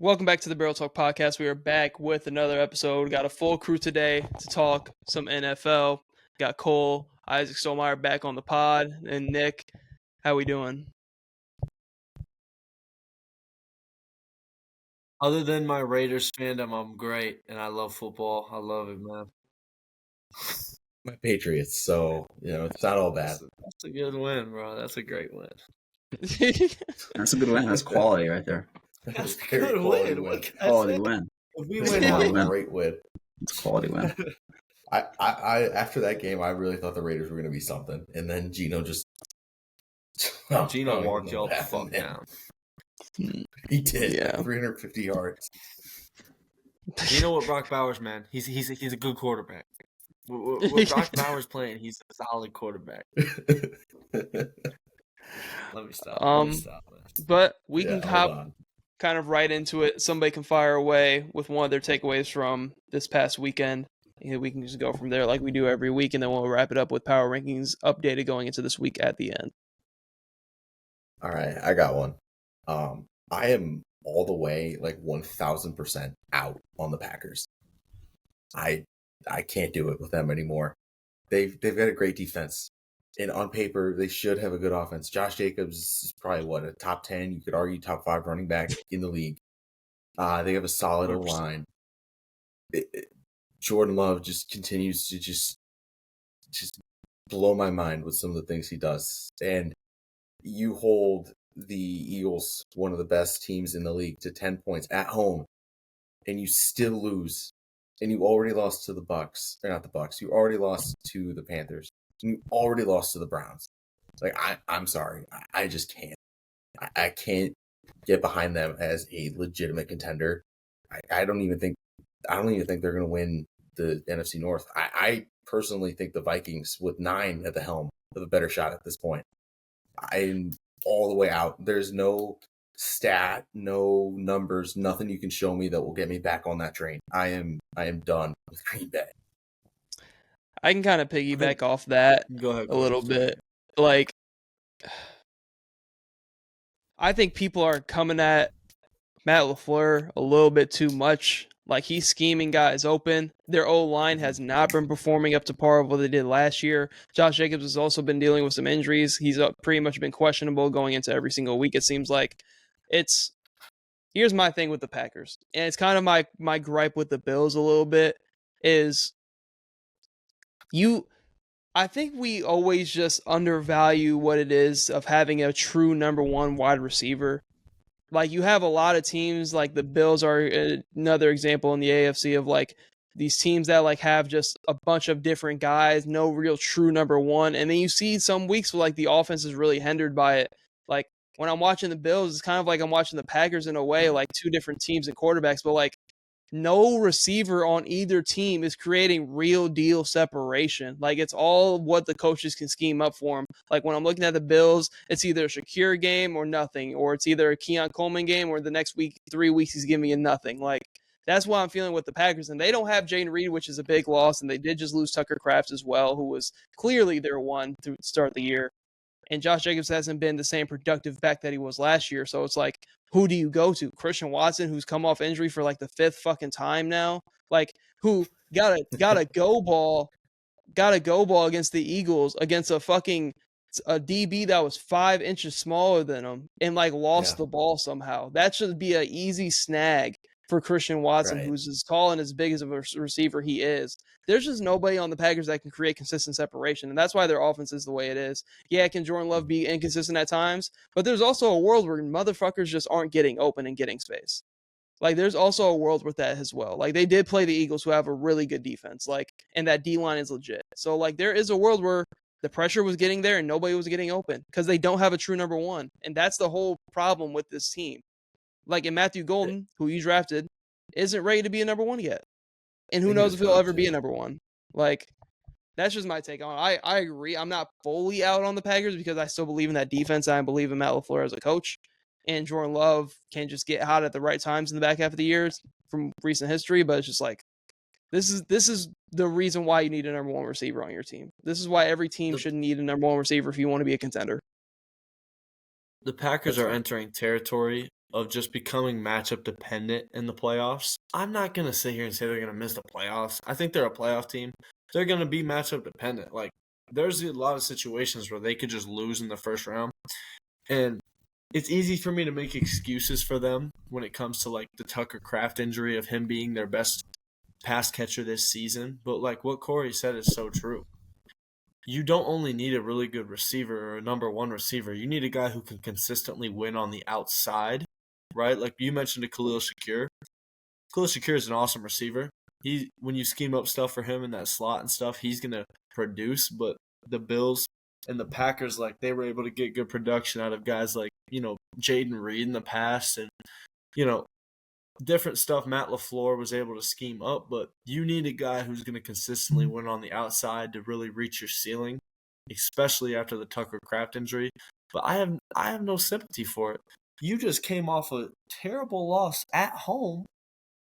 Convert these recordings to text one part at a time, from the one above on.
Welcome back to the Barrel Talk podcast. We are back with another episode. Got a full crew today to talk some NFL. Got Cole, Isaac Stolmeyer back on the pod, and Nick. How we doing? Other than my Raiders fandom, I'm great, and I love football. I love it, man. My Patriots, so it's not all bad. That's a good win, bro. That's a great win. That's a good win. That's quality right there. That's a Very good quality win. win. What can I Quality say? win. If we It's win, quality a win. great win. It's a quality win. I after that game, I really thought the Raiders were going to be something, and then Gino just Gino walked y'all the fuck down. He did. Yeah. 350 yards. You know what, Brock Bowers, man? He's a good quarterback. With Brock Bowers playing, he's a solid quarterback. Let me stop. Man. But we Yeah, can hold hop on. kind of right into it. Somebody can fire away with one of their takeaways from this past weekend. We can just go from there like we do every week, and then we'll wrap it up with power rankings updated going into this week at the end. All right, I got one. I am all the way like 1,000% out on the Packers. I can't do it with them anymore. They've got a great defense, and on paper they should have a good offense. Josh Jacobs is probably a top 10, you could argue top 5 running back in the league. They have a solid 100%. O-line. Jordan Love just continues to just blow my mind with some of the things he does. And you hold the Eagles, one of the best teams in the league, to 10 points at home, and you still lose. And you already lost to the Bucks. Or not the Bucks. You already lost to the Panthers. And you already lost to the Browns. Like, I'm sorry. I just can't. I can't get behind them as a legitimate contender. I don't even think they're going to win the NFC North. I personally think the Vikings, with 9 at the helm, have a better shot at this point. I'm all the way out. There's no stat, no numbers, nothing you can show me that will get me back on that train. I am done with Green Bay. I can kind of piggyback off that Go ahead. a little bit. Like, I think people are coming at Matt LaFleur a little bit too much. Like, he's scheming guys open. Their O-line has not been performing up to par of what they did last year. Josh Jacobs has also been dealing with some injuries. He's pretty much been questionable going into every single week, it seems like. Here's my thing with the Packers, and it's kind of my gripe with the Bills a little bit, is I think we always just undervalue what it is of having a true number one wide receiver. Like, you have a lot of teams, like the Bills are another example in the AFC of like these teams that like have just a bunch of different guys, no real true number one. And then you see some weeks where like the offense is really hindered by it. Like, when I'm watching the Bills, it's kind of like I'm watching the Packers in a way, like two different teams and quarterbacks, but like no receiver on either team is creating real deal separation. Like, it's all what the coaches can scheme up for them. Like, when I'm looking at the Bills, it's either a Shakir game or nothing, or it's either a Keon Coleman game, or the next week, 3 weeks, he's giving me a nothing. Like, that's what I'm feeling with the Packers. And they don't have Jayden Reed, which is a big loss, and they did just lose Tucker Kraft as well, who was clearly their one to start the year. And Josh Jacobs hasn't been the same productive back that he was last year. So it's like, who do you go to? Christian Watson, who's come off injury for like the 5th fucking time now, like, who got a go ball against the Eagles, against a DB that was 5 inches smaller than him, and like lost the ball somehow. That should be an easy snag for Christian Watson, Right. who's as tall and as big as a receiver he is. There's just nobody on the Packers that can create consistent separation, and that's why their offense is the way it is. Yeah, can Jordan Love be inconsistent at times? But there's also a world where motherfuckers just aren't getting open and getting space. Like, there's also a world with that as well. Like, they did play the Eagles, who have a really good defense, like, and that D-line is legit. So, like, there is a world where the pressure was getting there and nobody was getting open because they don't have a true number one. And that's the whole problem with this team. Like, in Matthew Golden, who you drafted, isn't ready to be a number one yet. And who knows if he'll ever be a number one. Like, that's just my take on it. I agree. I'm not fully out on the Packers because I still believe in that defense. I believe in Matt LaFleur as a coach. And Jordan Love can just get hot at the right times in the back half of the years from recent history. But it's just like, this is the reason why you need a number one receiver on your team. This is why every team should need a number one receiver if you want to be a contender. The Packers are entering territory of just becoming matchup dependent in the playoffs. I'm not going to sit here and say they're going to miss the playoffs. I think they're a playoff team. They're going to be matchup dependent. Like, there's a lot of situations where they could just lose in the first round. And it's easy for me to make excuses for them when it comes to, like, the Tucker Kraft injury of him being their best pass catcher this season. But, like, what Corey said is so true. You don't only need a really good receiver or a number one receiver. You need a guy who can consistently win on the outside, right? Like you mentioned to Khalil Shakir. Khalil Shakir is an awesome receiver. When you scheme up stuff for him in that slot and stuff, he's going to produce. But the Bills and the Packers, like, they were able to get good production out of guys like, Jaden Reed in the past and, different stuff Matt LaFleur was able to scheme up, but you need a guy who's going to consistently win on the outside to really reach your ceiling, especially after the Tucker Kraft injury. But I have no sympathy for it. You just came off a terrible loss at home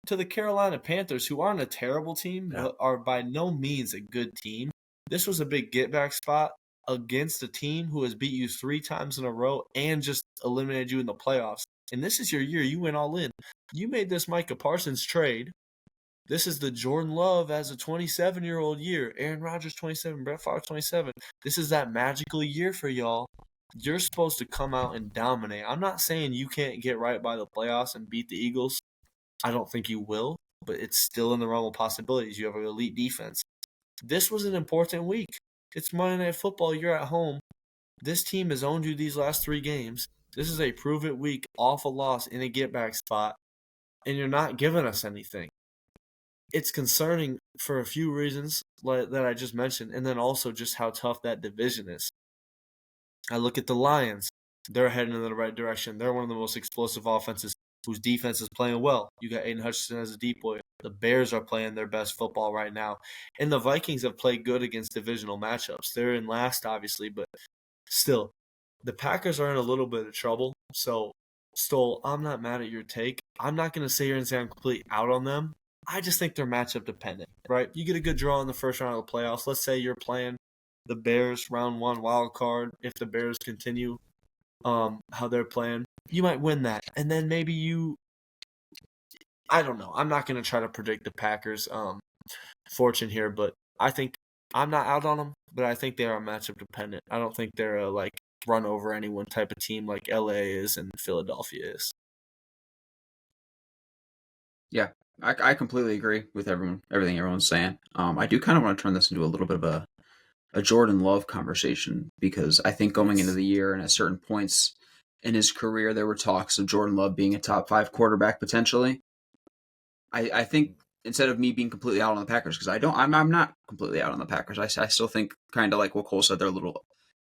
to the Carolina Panthers, who aren't a terrible team, but are by no means a good team. This was a big get-back spot against a team who has beat you 3 times in a row and just eliminated you in the playoffs. And this is your year. You went all in. You made this Micah Parsons trade. This is the Jordan Love as a 27-year-old year. Aaron Rodgers 27, Brett Favre 27. This is that magical year for y'all. You're supposed to come out and dominate. I'm not saying you can't get right by the playoffs and beat the Eagles. I don't think you will, but it's still in the realm of possibilities. You have an elite defense. This was an important week. It's Monday Night Football. You're at home. This team has owned you these last 3 games. This is a prove-it week off a loss in a get-back spot, and you're not giving us anything. It's concerning for a few reasons that I just mentioned, and then also just how tough that division is. I look at the Lions. They're heading in the right direction. They're one of the most explosive offenses whose defense is playing well. You got Aiden Hutchinson as a deep boy. The Bears are playing their best football right now. And the Vikings have played good against divisional matchups. They're in last, obviously, but still. The Packers are in a little bit of trouble. So, Stoll, I'm not mad at your take. I'm not going to sit here and say I'm completely out on them. I just think they're matchup dependent, right? You get a good draw in the first round of the playoffs. Let's say you're playing the Bears round 1 wild card. If the Bears continue how they're playing, you might win that. And then maybe I don't know. I'm not going to try to predict the Packers' fortune here, but I think I'm not out on them, but I think they are matchup dependent. I don't think they're a, run over anyone type of team like LA is and Philadelphia is. Yeah, I completely agree with everything everyone's saying. I do kind of want to turn this into a little bit of a Jordan Love conversation, because I think going into the year and at certain points in his career, there were talks of Jordan Love being a top 5 quarterback potentially. I think instead of me being completely out on the Packers, because I'm not completely out on the Packers. I still think, kind of like what Cole said, they're a little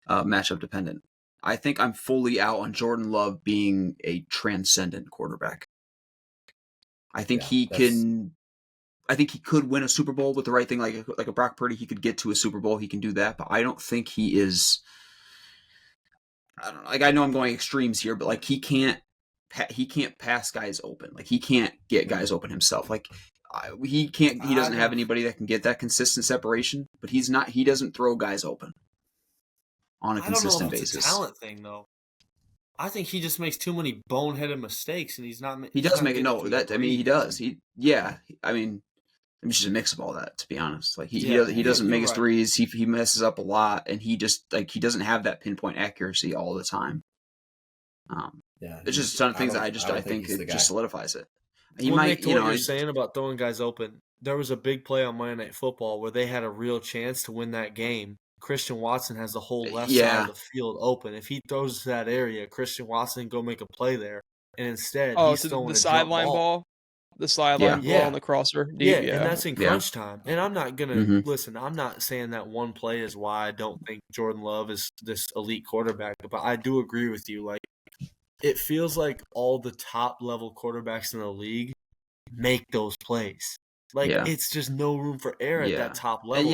matchup dependent. I think I'm fully out on Jordan Love being a transcendent quarterback. I think he can. I think he could win a Super Bowl with the right thing, like a Brock Purdy. He could get to a Super Bowl. He can do that, but I don't think he is. I don't know. I know I'm going extremes here, but he can't pass guys open. He can't get guys open himself. He can't. He doesn't have anybody that can get that consistent separation. But he doesn't throw guys open on a consistent basis. It's a talent thing, though. I think he just makes too many boneheaded mistakes, and he's not. He does make it. No, that I mean, he does. I mean, it's just a mix of all that. To be honest, he doesn't make his threes. He messes up a lot, and he just he doesn't have that pinpoint accuracy all the time. There's just a ton of things that I think it just solidifies it. He might, Nick, what you're saying about throwing guys open. There was a big play on Monday Night Football where they had a real chance to win that game. Christian Watson has the whole left side of the field open. If he throws to that area, Christian Watson can go make a play there. And instead, he's throwing the sideline ball. The sideline ball on the crosser. Yeah, and that's in crunch time. And I'm not going to listen, I'm not saying that one play is why I don't think Jordan Love is this elite quarterback, but I do agree with you. It feels like all the top-level quarterbacks in the league make those plays. It's just no room for error at that top level.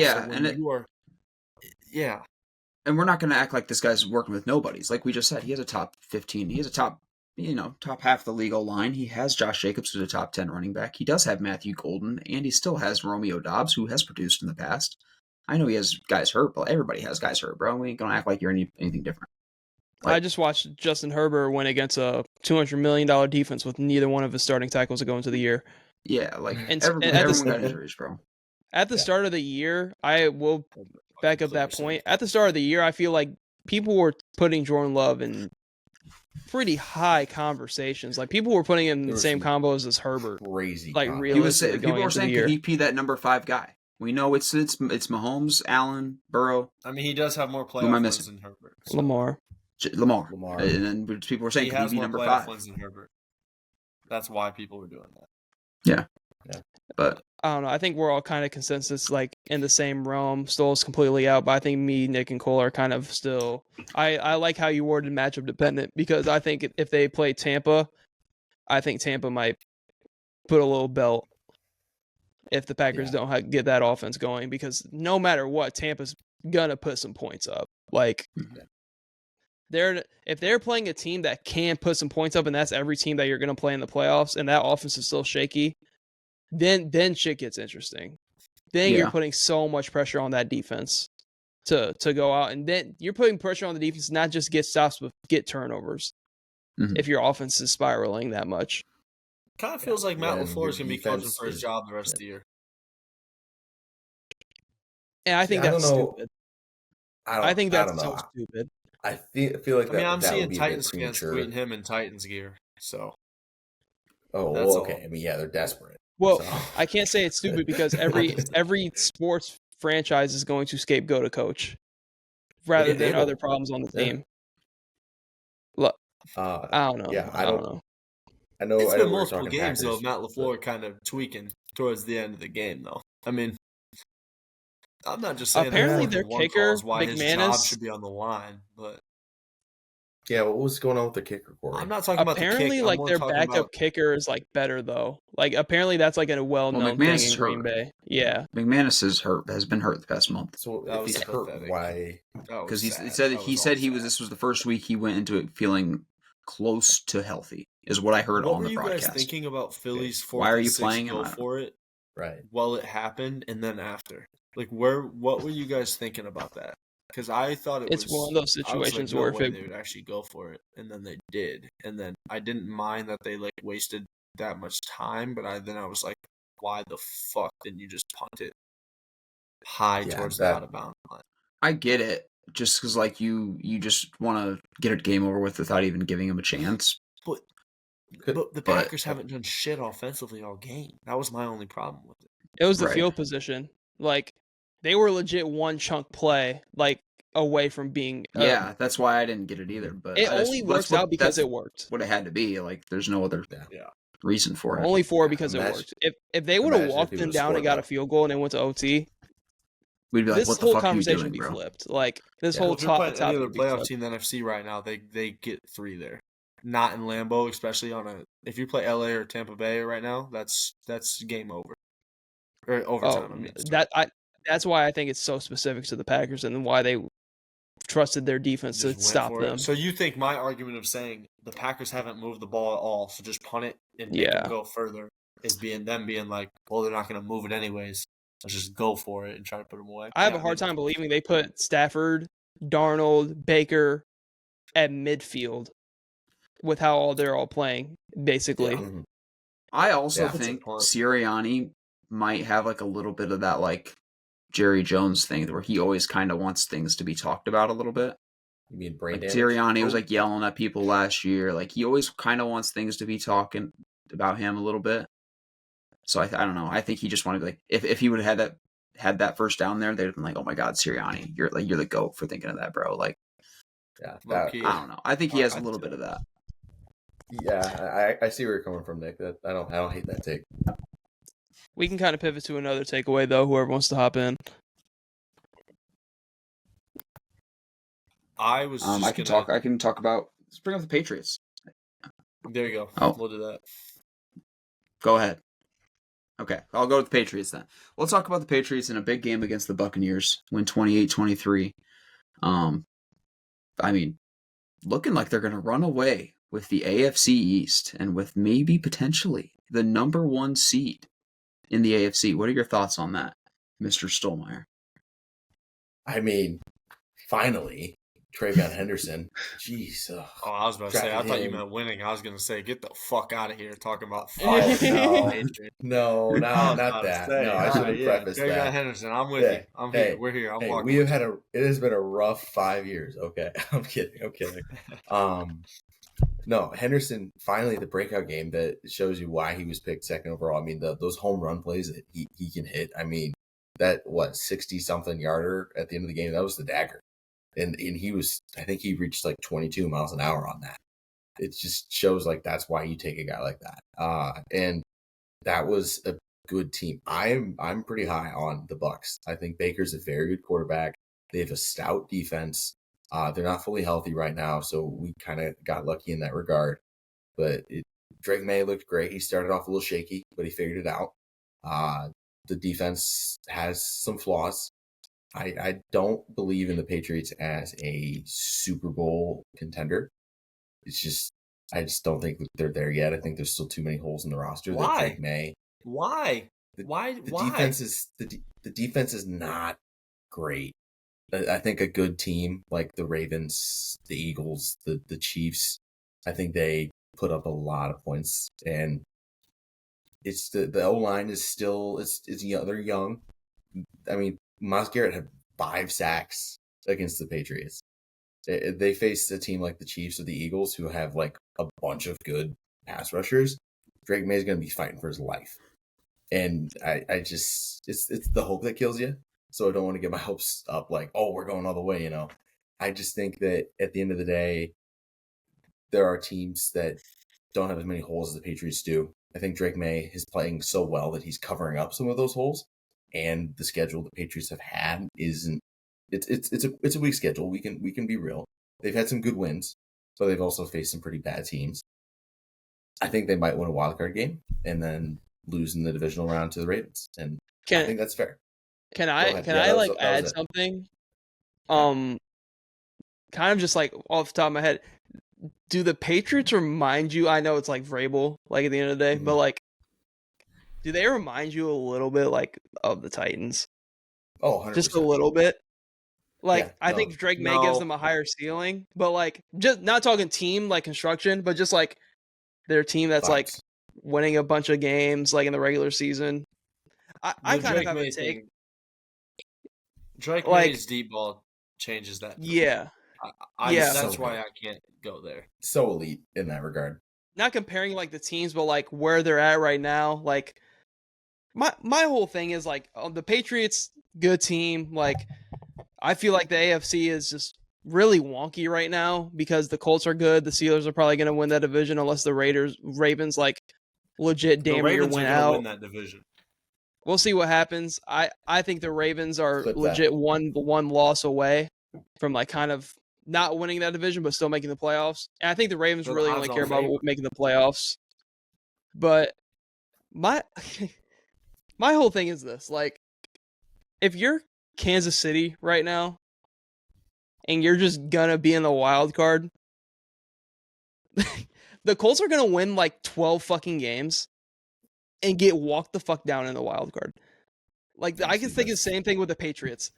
And we're not going to act like this guy's working with nobodies. Like we just said, he has a top 15. He has a top half of the legal line. He has Josh Jacobs, who's a top 10 running back. He does have Matthew Golden, and he still has Romeo Doubs, who has produced in the past. I know he has guys hurt, but everybody has guys hurt, bro. We ain't going to act like you're anything different. I just watched Justin Herbert win against a $200 million defense with neither one of his starting tackles to go into the year. Yeah, like And everyone got injuries, bro. At the start of the year, I will back up that point. At the start of the year, I feel like people were putting Jordan Love in pretty high conversations. Like people were putting him in the same combos as Herbert. Crazy. Like combos. realistically, People were saying, could he be that number 5 guy? We know it's Mahomes, Allen, Burrow. I mean, he does have more playoff wins than Herbert. So. Lamar. And then people were saying, could he be number 5? Wins than Herbert. That's why people were doing that. Yeah. But I don't know. I think we're all kind of consensus, like in the same realm. Stoll's completely out, but I think me, Nick, and Cole are kind of still. I like how you worded matchup dependent because I think if they play Tampa, I think Tampa might put a little belt if the Packers don't get that offense going because no matter what, Tampa's gonna put some points up. Like if they're playing a team that can put some points up, and that's every team that you're gonna play in the playoffs, and that offense is still shaky. Then shit gets interesting. Then you're putting so much pressure on that defense to go out, and then you're putting pressure on the defense not just get stops but get turnovers. Mm-hmm. If your offense is spiraling that much, kind of feels like Matt LaFleur is going to be coaching for his job the rest of the year. And I think that's stupid. I think that's so stupid. I feel like I'm seeing Titans fans tweeting him in Titans gear. So. Oh, well, okay. I mean, they're desperate. Well, I can't say it's stupid because every sports franchise is going to scapegoat a coach rather than other problems on the team. Look, I don't know. Yeah, I don't know. I know. It's been multiple games though. Matt LaFleur kind of tweaking towards the end of the game, though. I mean, I'm not just saying apparently their kicker why McManus his job should be on the line, but. Yeah, what was going on with the kicker, Corey? I'm not talking about the kick. Apparently, like their backup kicker is like better though. Like apparently that's like a well-known thing in Green Bay. Yeah, McManus has been hurt the past month. So if he's hurt, why? Because he said this was the first week he went into it feeling close to healthy. Is what I heard on the broadcast. What were you guys thinking about Philly's 4th Why are you and 6 playing go him? For it? Right. While it happened and then after, like what were you guys thinking about that? Because I thought it's one of those situations where if they would actually go for it, and then they did, and then I didn't mind that they like wasted that much time, but I was like, why the fuck didn't you just punt it high towards the out of bounds line? I get it, just because like you just want to get a game over with without even giving him a chance. But the Packers haven't done shit offensively all game. That was my only problem with it. It was the field position, like. They were legit one chunk play, like away from being. Yeah, that's why I didn't get it either. But it only works out because it worked. What it had to be, like, there's no other reason for it. Only because it worked. If they would have walked them down and got a field goal and it went to OT, we'd be like, this what the whole fuck conversation are you doing, would be bro? flipped. Like this whole top any other playoff team in the NFC right now, they get 3 there. Not in Lambeau, especially if you play LA or Tampa Bay right now, that's game over. Or overtime. That's why I think it's so specific to the Packers and why they trusted their defense to stop them. So you think my argument of saying the Packers haven't moved the ball at all, so just punt it and make them go further is being like, well, they're not going to move it anyways. Let's just go for it and try to put them away. I have a hard time believing they put Stafford, Darnold, Baker at midfield with how they're all playing, basically. Yeah. I also think Sirianni might have like a little bit of that like Jerry Jones thing where he always kind of wants things to be talked about a little bit. You mean brain damage? Sirianni was like yelling at people last year. Like he always kind of wants things to be talking about him a little bit. So I don't know. I think he just wanted to be like if he would have had that first down there, they'd have been like, oh my God, Sirianni, you're the GOAT for thinking of that, bro. Like, I don't know. I think he has a little bit of that. Yeah, I see where you're coming from, Nick. I don't hate that take. We can kind of pivot to another takeaway, though, whoever wants to hop in. I can talk about. Let's bring up the Patriots. There you go. Oh. We'll do that. Go ahead. Okay, I'll go with the Patriots then. We'll talk about the Patriots in a big game against the Buccaneers. Win 28-23. I mean, looking like they're going to run away with the AFC East and with maybe potentially the number 1 seed in the AFC. What are your thoughts on that, Mr. Stolmeyer? I mean, finally, Travion Henderson. Jeez. Oh, I was about to say, I Drafted thought you him. meant winning. I was going to say, get the fuck out of here talking about Oh, five. no, I was not about to that. say, No, I should have yeah, prefaced Travion that. Henderson, I'm with Yeah. you. I'm Hey, here. We're here. I'm Hey, walking we have with had it has been a rough 5 years. Okay. I'm kidding. No, Henderson, finally the breakout game that shows you why he was picked second overall. I mean, those home run plays that he can hit. I mean, that 60-something yarder at the end of the game, that was the dagger. And he was, I think he reached like 22 miles an hour on that. It just shows like that's why you take a guy like that. And that was a good team. I'm pretty high on the Bucks. I think Baker's a very good quarterback. They have a stout defense. They're not fully healthy right now, so we kind of got lucky in that regard. But Drake May looked great. He started off a little shaky, but he figured it out. The defense has some flaws. I don't believe in the Patriots as a Super Bowl contender. I just don't think they're there yet. I think there's still too many holes in the roster. Why? That Drake May. Why? Why? Defense is the defense is not great. I think a good team like the Ravens, the Eagles, the Chiefs, I think they put up a lot of points, and it's the O line is still they're young. I mean, Myles Garrett had 5 sacks against the Patriots. They faced a team like the Chiefs or the Eagles who have like a bunch of good pass rushers. Drake May is going to be fighting for his life, and I just it's the hope that kills you. So I don't want to get my hopes up like, oh, we're going all the way, I just think that at the end of the day, there are teams that don't have as many holes as the Patriots do. I think Drake May is playing so well that he's covering up some of those holes, and the schedule the Patriots have had isn't. It's a weak schedule. We can be real. They've had some good wins, but they've also faced some pretty bad teams. I think they might win a wild card game and then lose in the divisional round to the Ravens, and I think that's fair. Can I add something? Kind of just like off the top of my head, do the Patriots remind you? I know it's like Vrabel, like at the end of the day, but like, do they remind you a little bit like of the Titans? Oh, 100%. Just a little bit. Like, I think Drake May gives them a higher ceiling, but like, just not talking team like construction, but just like their team that's like winning a bunch of games like in the regular season. I kind of have a take. Drake May's deep ball changes that. Yeah. That's why I can't go there. So elite in that regard. Not comparing like the teams, but like where they're at right now. Like my whole thing is like the Patriots, good team. Like I feel like the AFC is just really wonky right now because the Colts are good. The Steelers are probably going to win that division unless the Ravens like legit damn near win out. Win that division. We'll see what happens. I think the Ravens are legit one loss away from like kind of not winning that division, but still making the playoffs. And I think the Ravens really only care about making the playoffs. But my whole thing is this: like, if you're Kansas City right now, and you're just gonna be in the wild card, the Colts are gonna win like 12 fucking games and get walked the fuck down in the wild card. Like, I can think the same thing with the Patriots.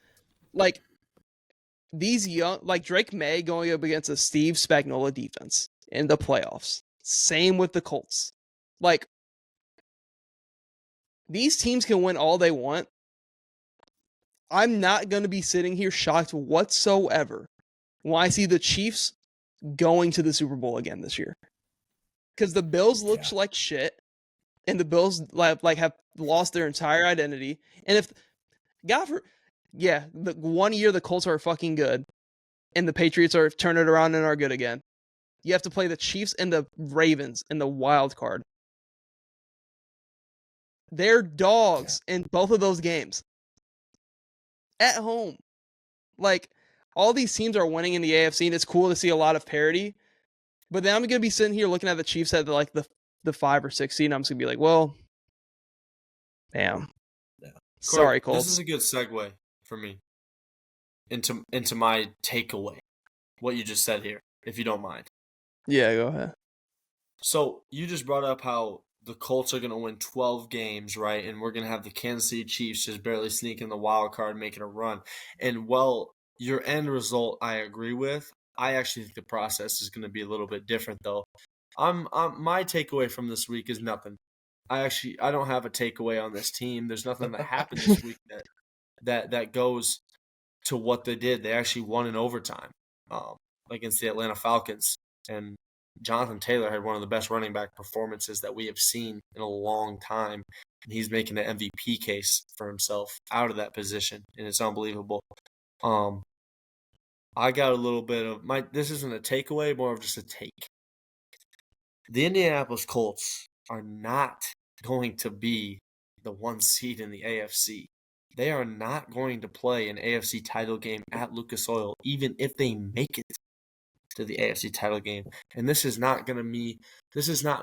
Like, these young, like Drake May going up against a Steve Spagnuolo defense in the playoffs. Same with the Colts. Like, these teams can win all they want. I'm not going to be sitting here shocked whatsoever when I see the Chiefs going to the Super Bowl again this year. Because the Bills look like shit. And the Bills like have lost their entire identity. And if the 1 year the Colts are fucking good, and the Patriots are turn it around and are good again, you have to play the Chiefs and the Ravens in the wild card. They're dogs in both of those games at home. Like, all these teams are winning in the AFC, and it's cool to see a lot of parity. But then I'm gonna be sitting here looking at the Chiefs at like the 5 or 6 seed, and I'm just gonna be like, well, damn. Yeah. Sorry, Colts. This is a good segue for me into my takeaway. What you just said here, if you don't mind. Yeah, go ahead. So you just brought up how the Colts are gonna win 12 games, right? And we're gonna have the Kansas City Chiefs just barely sneaking the wild card, making a run. And well, your end result I agree with. I actually think the process is going to be a little bit different, though. My takeaway from this week is nothing. I don't have a takeaway on this team. There's nothing that happened this week that goes to what they did. They actually won in overtime against the Atlanta Falcons, and Jonathan Taylor had one of the best running back performances that we have seen in a long time, and he's making an MVP case for himself out of that position, and it's unbelievable. I got a little bit of this isn't a takeaway, more of just a take. The Indianapolis Colts are not going to be the 1 seed in the AFC. They are not going to play an AFC title game at Lucas Oil, even if they make it to the AFC title game. And this is not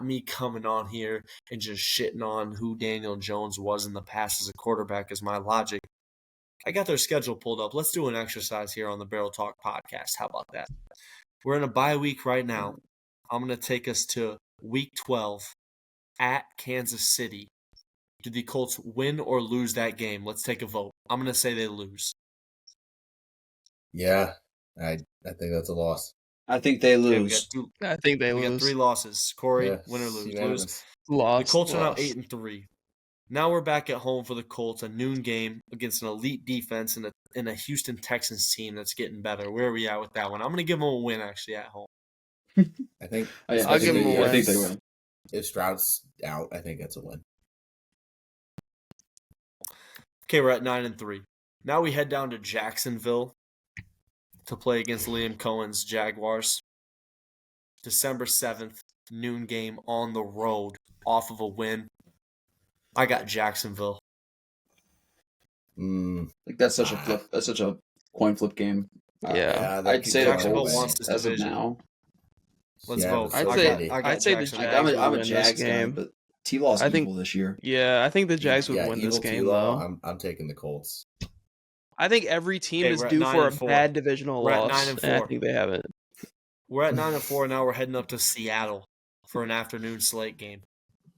me coming on here and just shitting on who Daniel Jones was in the past as a quarterback as my logic. I got their schedule pulled up. Let's do an exercise here on the Barrel Talk podcast. How about that? We're in a bye week right now. I'm going to take us to week 12 at Kansas City. Do the Colts win or lose that game? Let's take a vote. I'm going to say they lose. Yeah, I think that's a loss. I think they Okay, lose. I think they we got lose. 3 losses. Corey, Yeah, win or lose? unanimous. Lost. The Colts are now lost. 8-3. Now we're back at home for the Colts, a noon game against an elite defense and a Houston Texans team that's getting better. Where are we at with that one? I'm going to give them a win actually at home. I think I'll give them a win. I think they win. If Stroud's out, I think that's a win. Okay, we're at 9-3. Now we head down to Jacksonville to play against Liam Cohen's Jaguars. December 7th, noon game on the road, off of a win. I got Jacksonville. Like that's such a flip. That's such a coin flip game. Yeah. that I'd could say go the Jacksonville either wants way. this as of division. now. Let's Yeah, vote. but I'd so say- I I'd say the Jacksonville. Jags would I'm a win Jags this guy, game. but T-Law's I think- evil this year. Yeah, I think the Jags would win this evil game, T-Law, though. I'm taking the Colts. I think every team Okay, is we're at due for a 9-4. bad divisional We're at loss, 9-4. and I think they have it. We're at 9-4, and now we're heading up to Seattle for an afternoon slate game.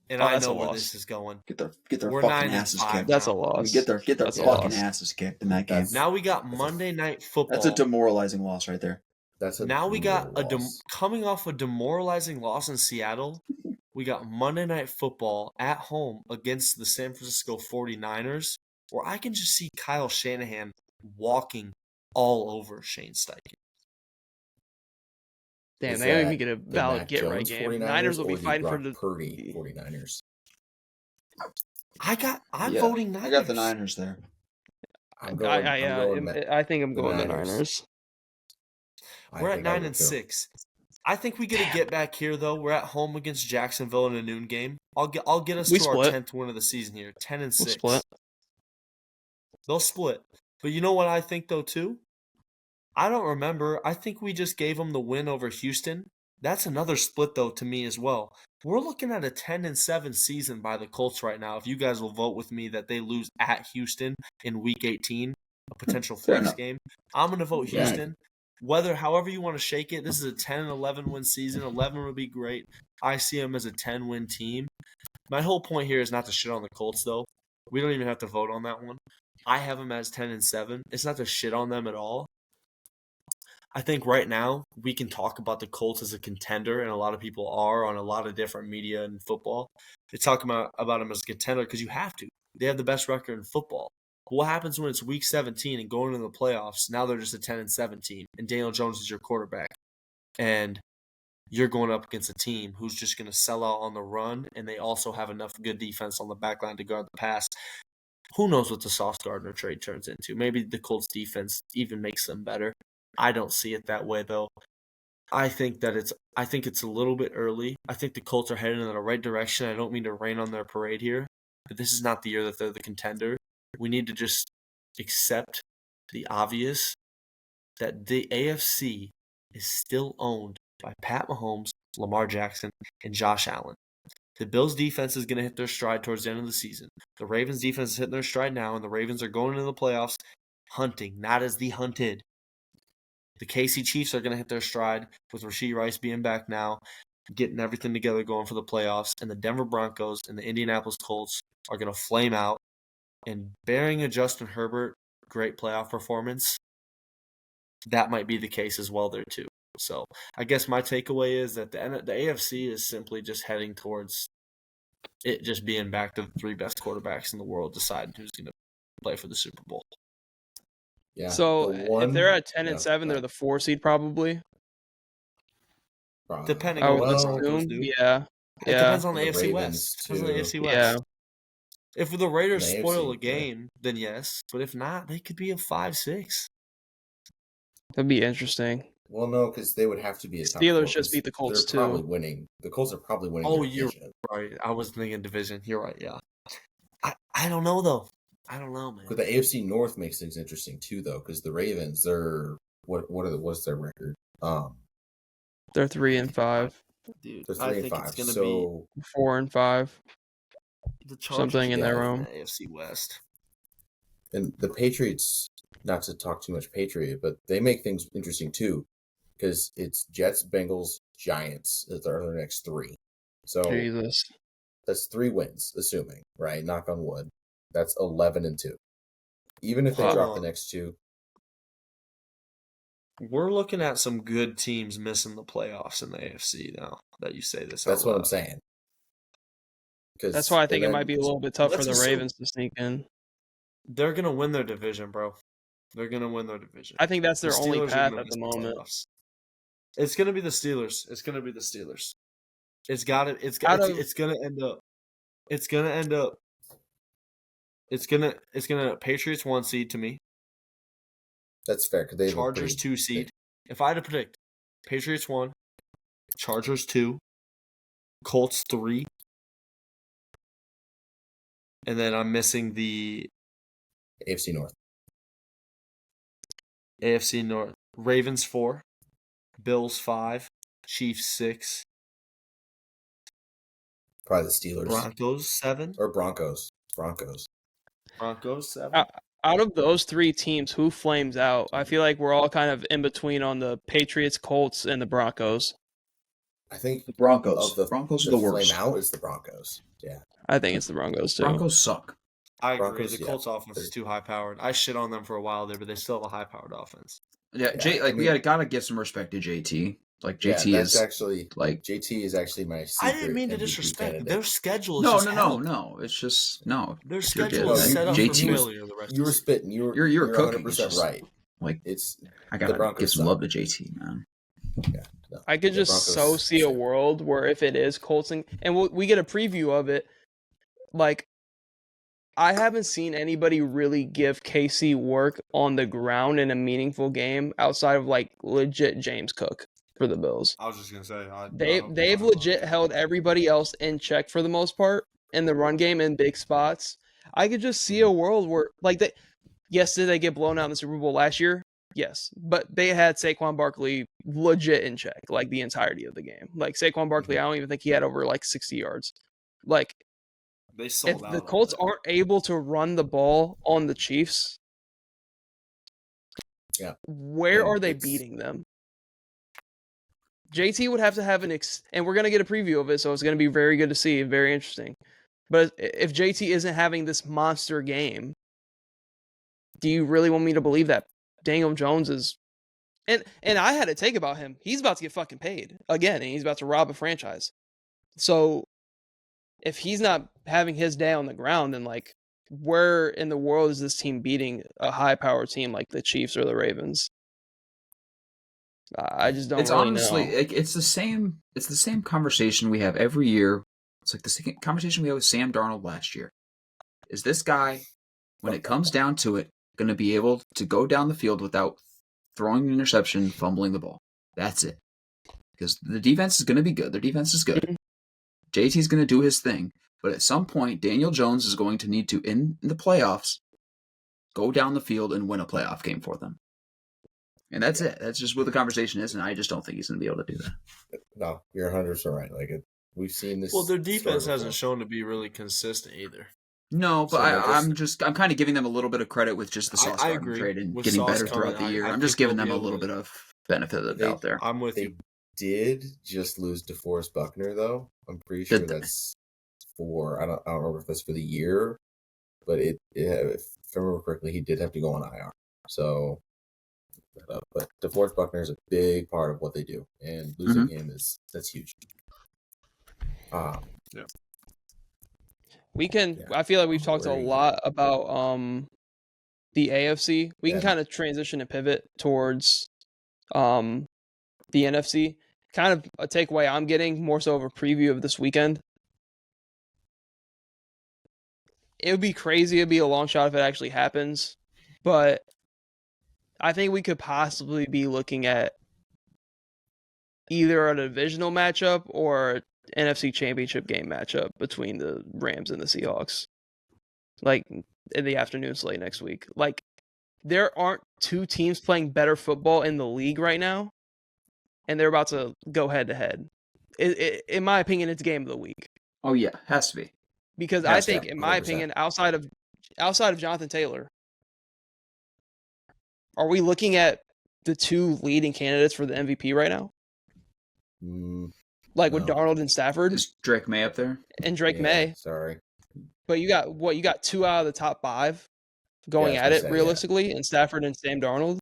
And Oh, I that's know a where loss. this is going. Get their We're fucking 9-5 asses kicked. That's a now. loss. Get their That's a fucking loss. asses kicked in that game. That's- Now we got Monday Night Football. That's a demoralizing loss right there. That's a Now we got brutal loss. coming off a demoralizing loss in Seattle. We got Monday Night Football at home against the San Francisco 49ers, where I can just see Kyle Shanahan walking all over Shane Steichen. Damn, Is they don't that even get a the valid Mac get-right Jones game. 49ers Niners will be or the fighting for Brock the Purdy 49ers. I'm Yeah, voting Niners. I got the Niners there. I'm going. I think I'm the going the Niners. Niners. We're at 9-6. I think we get a get back here though. We're at home against Jacksonville in a noon game. I'll get us We to our split. 10th win of the season here. 10-6. We'll split. They'll split. But you know what I think though too? I don't remember. I think we just gave them the win over Houston. That's another split though to me as well. We're looking at a 10-7 season by the Colts right now. If you guys will vote with me that they lose at Houston in Week 18, a potential Fair flex enough. game, I'm going to vote Yeah. Houston. However you want to shake it, this is a 10-11 win season. 11 would be great. I see them as a 10-win team. My whole point here is not to shit on the Colts though. We don't even have to vote on that one. I have them as 10-7. It's not to shit on them at all. I think right now we can talk about the Colts as a contender, and a lot of people are on a lot of different media and football. They talk about them as a contender because you have to. They have the best record in football. But what happens when it's Week 17 and going into the playoffs? Now they're just a 10-7 team, and Daniel Jones is your quarterback, and you're going up against a team who's just going to sell out on the run, and they also have enough good defense on the back line to guard the pass. Who knows what the Sauce Gardner trade turns into? Maybe the Colts defense even makes them better. I don't see it that way though. I think it's a little bit early. I think the Colts are heading in the right direction. I don't mean to rain on their parade here, but this is not the year that they're the contender. We need to just accept the obvious that the AFC is still owned by Pat Mahomes, Lamar Jackson, and Josh Allen. The Bills' defense is going to hit their stride towards the end of the season. The Ravens' defense is hitting their stride now, and the Ravens are going into the playoffs hunting, not as the hunted. The KC Chiefs are going to hit their stride with Rashee Rice being back now, getting everything together going for the playoffs. And the Denver Broncos and the Indianapolis Colts are going to flame out. And bearing a Justin Herbert great playoff performance, that might be the case as well there too. So I guess my takeaway is that the AFC is simply just heading towards it just being back to the 3 best quarterbacks in the world deciding who's going to play for the Super Bowl. Yeah. So if they're at 10 and 7, they're right. the 4 seed probably. Depending I on would what the Broncos assume. do. Yeah. It Yeah. depends on the The AFC Ravens, West. Depends on the too. AFC West. Yeah. If the Raiders And the spoil AFC, a game, then yes. But if not, they could be a 5-6. That'd be interesting. Well, no, because they would have to be a top Steelers 4, just beat the Colts, they're probably too. winning. The Colts are probably winning. Oh, their you're division. right. I was thinking division. You're right, yeah. I don't know, though. I don't know, man. But the AFC North makes things interesting, too, though, because the Ravens, they're what's their record? They're 3 and 5, Dude, They're 3 I and think 5. it's going to So 4 and 5. be the Chargers something in their in room. the AFC West. and the Patriots, not to talk too much Patriot, but they make things interesting too, because it's Jets, Bengals, Giants that are the next 3. So Jesus. that's 3 wins, assuming, right? Knock on wood. That's 11-2. Even if they Wow. drop the next 2, We're looking at some good teams missing the playoffs in the AFC now that you say this. that's out what I'm loud. saying. That's why I think it might be a little bit tough for let's the assume- Ravens to sneak in. They're going to win their division, bro. They're going to win their division. I think that's their The only Steelers are path gonna at the miss moment. playoffs. It's going to be the Steelers. It's going to be the Steelers. It's got to. It's Out got. of- It's going to end up. It's going to end up. It's gonna Patriots 1 seed to me. That's fair because they have a Chargers pretty 2 seed. If I had to predict, Patriots 1, Chargers 2, Colts 3, and then I'm missing the AFC North. AFC North. Ravens 4, Bills 5, Chiefs 6, Probably the Steelers Broncos 7, or Broncos. Broncos. Broncos 7. Out of those 3 teams, who flames out? I feel like we're all kind of in between on the Patriots, Colts, and the Broncos. I think The Broncos. of the Broncos are the worst. flame out is the Broncos. Yeah. I think it's the Broncos too. Broncos suck. I agree. Broncos, The yeah. Colts offense is too high powered. I shit on them for a while there, but they still have a high powered offense. Yeah, Yeah, we gotta give some respect to JT. Like JT yeah, that's is actually like JT is actually my I secret didn't mean to MVP disrespect. candidate. Their schedule is no. just hell. It's just no. Their You're schedule good. is set up JT for was- failure the rest You of were the spitting. You were You're cooking. 100% It's just- right. Like It's I gotta Broncos give some suck. love to JT, man. no, I could the just Broncos so see a suck. world where if it is Colts and we get a preview of it, like I haven't seen anybody really give KC work on the ground in a meaningful game outside of like legit James Cook for the Bills. I was just gonna say They've legit held everybody else in check for the most part in the run game in big spots. I could just see a world where like did they get blown out in the Super Bowl last year? Yes, but they had Saquon Barkley legit in check like the entirety of the game. Like Saquon Barkley, I don't even think he had over like 60 yards. Like They sold if out. the on Colts that. aren't able to run the ball on the Chiefs, Yeah. where And are they it's- beating them? JT would have to have and we're going to get a preview of it, so it's going to be very good to see, very interesting. But if JT isn't having this monster game, do you really want me to believe that Daniel Jones is... And I had a take about him. He's about to get fucking paid again, and he's about to rob a franchise. So if he's not having his day on the ground, then like, where in the world is this team beating a high-powered team like the Chiefs or the Ravens? I just don't. It's really honestly, know. it's the same. It's the same conversation we have every year. It's like the same conversation we had with Sam Darnold last year. Is this guy, when it comes down to it, going to be able to go down the field without throwing an interception, fumbling the ball? That's it. Because the defense is going to be good. Their defense is good. JT's going to do his thing. But at some point, Daniel Jones is going to need to, in the playoffs, go down the field and win a playoff game for them. And that's it. That's just what the conversation is, and I just don't think he's going to be able to do that. No, you're 100% right. Like we've seen this. Well, their defense story hasn't before. shown to be really consistent either. No, but So they're I'm kind of giving them a little bit of credit with just the Sauce I Gardner agree. trade and With getting Sauce better throughout coming, the year. I I'm just think giving they'll them a be little able bit to- of benefit of the doubt there. I'm with They you. did just lose DeForest Buckner though. I'm pretty sure Did they? that's for I don't remember if that's for the year, but if I remember correctly, he did have to go on IR. So that up. But DeForest Buckner is a big part of what they do, and losing him that's huge. We can. I feel like we've talked a lot about the AFC. We can kind of transition and pivot towards the NFC. Kind of a takeaway I'm getting, more so of a preview of this weekend. It would be crazy. It'd be a long shot if it actually happens, but I think we could possibly be looking at either a divisional matchup or NFC Championship game matchup between the Rams and the Seahawks, like in the afternoon slate next week. Like, there aren't two teams playing better football in the league right now, and they're about to go head to head. In my opinion, it's game of the week. Oh yeah, has to be. Because I think, in my opinion, outside of Jonathan Taylor, are we looking at the two leading candidates for the MVP right now? Like with Darnold and Stafford? Is Drake May up there? And Drake May. Sorry. But you got 2 out of the top 5 going at it realistically, and Stafford and Sam Darnold.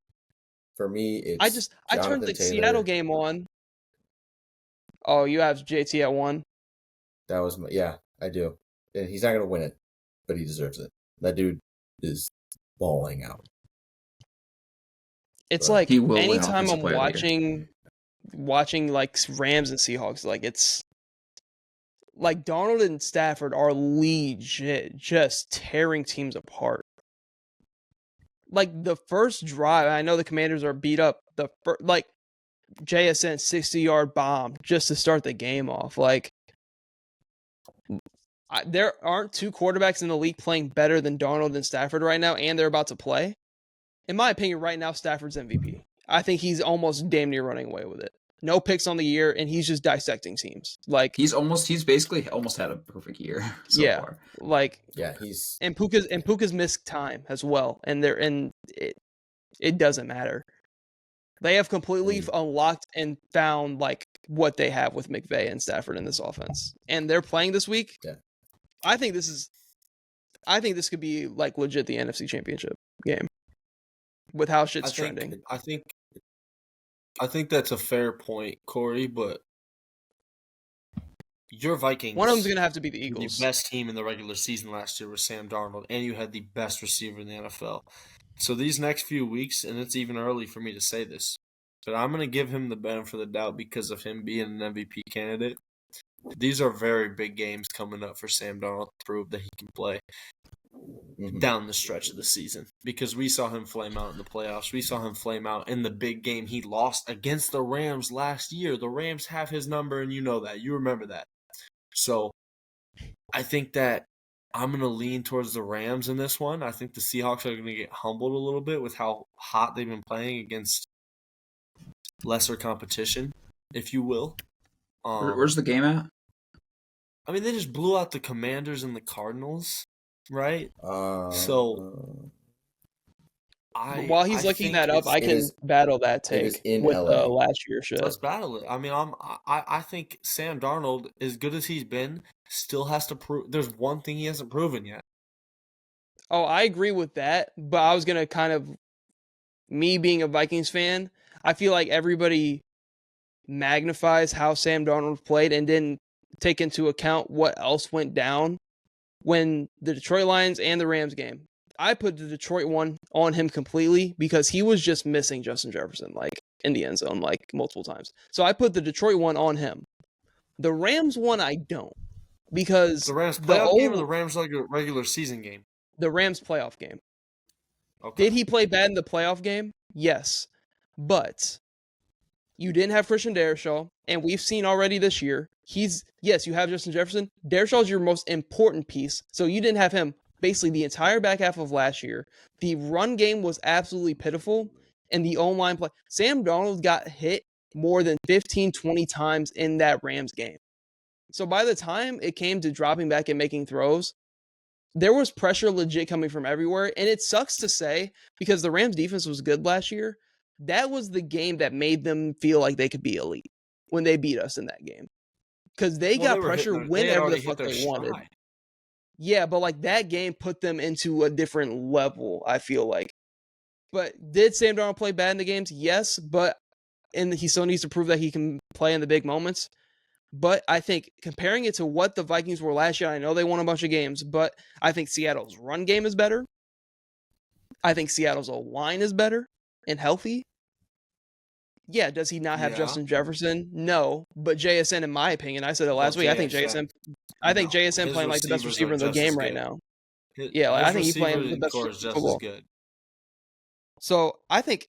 For me, it's I turned the Seattle game on. Oh, you have JT at 1? That was I do. And he's not going to win it, but he deserves it. That dude is balling out. It's like anytime I'm watching like Rams and Seahawks, like it's like Darnold and Stafford are legit just tearing teams apart. Like the first drive, I know the Commanders are beat up. Like JSN 60-yard bomb just to start the game off. Like there aren't two quarterbacks in the league playing better than Darnold and Stafford right now, and they're about to play. In my opinion, right now, Stafford's MVP. I think he's almost damn near running away with it. No picks on the year, and he's just dissecting teams. Like he's basically almost had a perfect year so far. And Puka's missed time as well, and it doesn't matter. They have completely unlocked and found like what they have with McVay and Stafford in this offense, and they're playing this week. Yeah. I think this could be like legit the NFC Championship game with how shit's trending. I think that's a fair point, Corey, but your Vikings. One of them's going to have to be the Eagles. The best team in the regular season last year was Sam Darnold, and you had the best receiver in the NFL. So these next few weeks, and it's even early for me to say this, but I'm going to give him the benefit of the doubt because of him being an MVP candidate. These are very big games coming up for Sam Darnold to prove that he can play down the stretch of the season, because we saw him flame out in the playoffs. We saw him flame out in the big game he lost against the Rams last year. The Rams have his number, and you know that. You remember that. So I think that I'm going to lean towards the Rams in this one. I think the Seahawks are going to get humbled a little bit with how hot they've been playing against lesser competition, if you will. Where's the game at? I mean, they just blew out the Commanders and the Cardinals, right? While he's looking that up, I can battle that take with last year's shit. Let's battle it. I mean, I think Sam Darnold, as good as he's been, still has to prove. There's one thing he hasn't proven yet. Oh, I agree with that, but I was gonna kind of, me being a Vikings fan, I feel like everybody magnifies how Sam Darnold played and didn't take into account what else went down when the Detroit Lions and the Rams game. I put the Detroit one on him completely because he was just missing Justin Jefferson, like in the end zone, like multiple times. So I put the Detroit one on him. The Rams one, I don't, because the Rams playoff game or the Rams regular season game. The Rams playoff game. Okay. Did he play bad in the playoff game? Yes, but you didn't have Christian Darrisaw, and we've seen already this year. You have Justin Jefferson. Darrishaw's your most important piece, so you didn't have him basically the entire back half of last year. The run game was absolutely pitiful, and the O-line play. Sam Darnold got hit more than 15, 20 times in that Rams game. So by the time it came to dropping back and making throws, there was pressure legit coming from everywhere, and it sucks to say because the Rams defense was good last year. That was the game that made them feel like they could be elite when they beat us in that game. Because they got pressure whenever the fuck they wanted. Yeah, but like that game put them into a different level, I feel like. But did Sam Darnold play bad in the games? Yes, but he still needs to prove that he can play in the big moments. But I think comparing it to what the Vikings were last year, I know they won a bunch of games, but I think Seattle's run game is better. I think Seattle's O-line is better and healthy. Yeah, does he not have Justin Jefferson? No, but JSN, in my opinion, I said it last week. I think JSN playing like the best receiver in the game right now. I think he's playing the best football. So I think,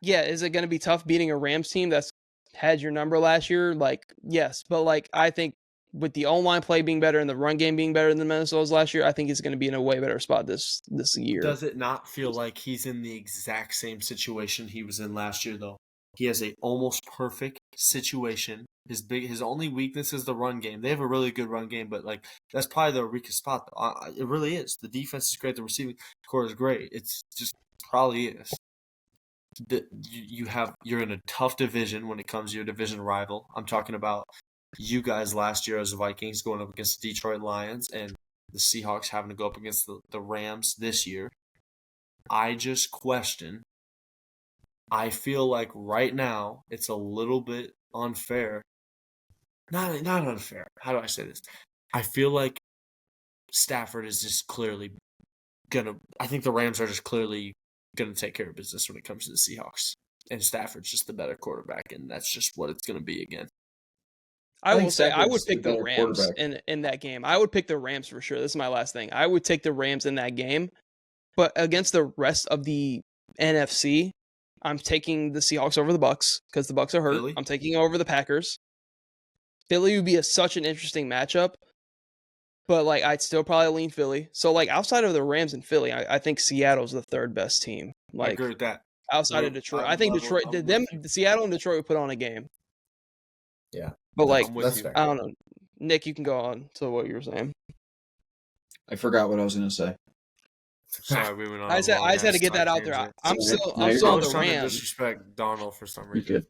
is it going to be tough beating a Rams team that's had your number last year? Like, yes, but like I think with the O-line play being better and the run game being better than Minnesota's last year, I think he's going to be in a way better spot this year. Does it not feel like he's in the exact same situation he was in last year, though? He has a almost perfect situation. His only weakness is the run game. They have a really good run game, but like that's probably their weakest spot. It really is. The defense is great. The receiving core is great. It's just probably is. You're in a tough division when it comes to your division rival. I'm talking about you guys last year as the Vikings going up against the Detroit Lions and the Seahawks having to go up against the Rams this year. I just question. I feel like right now it's a little bit unfair. Not unfair. How do I say this? I feel like Stafford is just clearly I think the Rams are just clearly going to take care of business when it comes to the Seahawks. And Stafford's just the better quarterback, and that's just what it's going to be again. I will say I would pick the Rams in that game. I would pick the Rams for sure. This is my last thing. I would take the Rams in that game. But against the rest of the NFC, I'm taking the Seahawks over the Bucs because the Bucs are hurt. Philly? I'm taking over the Packers. Philly would be such an interesting matchup. But like I'd still probably lean Philly. So like outside of the Rams and Philly, I think Seattle's the third best team. Like I agree with that. Outside of Detroit, I think Seattle and Detroit would put on a game. Yeah, but like I don't know, Nick, you can go on to what you were saying. I forgot what I was going to say. Sorry, we went on. I just had to get that out there. I'm still on the Rams. Disrespect Darnold for some reason.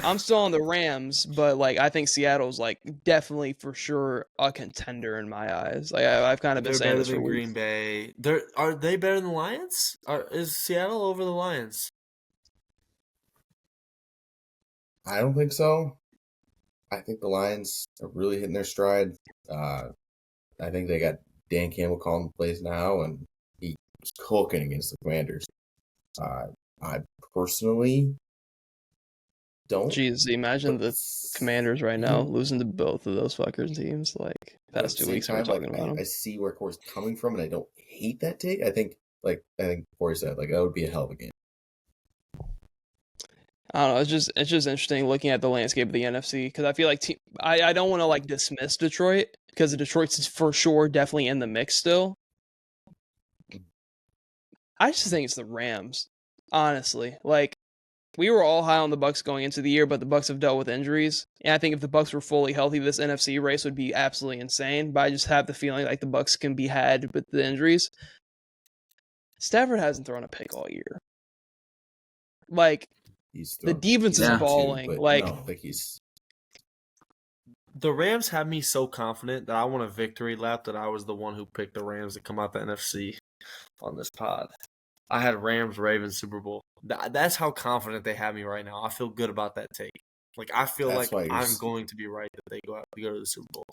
I'm still on the Rams, but like I think Seattle's like definitely for sure a contender in my eyes. Like I've kind of been saying this for weeks. Green Bay. Are they better than the Lions? Is Seattle over the Lions? I don't think so. I think the Lions are really hitting their stride. I think they got Dan Campbell calling the plays now, and he was cooking against the Commanders. I personally don't. Jeez, imagine the Commanders right now losing to both of those fuckers teams. Like past 2 weeks, we're talking about them. I see where Corey's coming from, and I don't hate that take. I think Corey said, like that would be a hell of a game. I don't know. It's just interesting looking at the landscape of the NFC because I feel like I don't want to like dismiss Detroit because Detroit's for sure definitely in the mix still. I just think it's the Rams, honestly. Like we were all high on the Bucs going into the year, but the Bucs have dealt with injuries, and I think if the Bucs were fully healthy, this NFC race would be absolutely insane. But I just have the feeling like the Bucs can be had with the injuries. Stafford hasn't thrown a pick all year. Like. The defense is balling. The Rams have me so confident that I want a victory lap that I was the one who picked the Rams to come out the NFC on this pod. I had Rams-Ravens Super Bowl. That's how confident they have me right now. I feel good about that take. Like I feel like I'm going to be right that they go to the Super Bowl.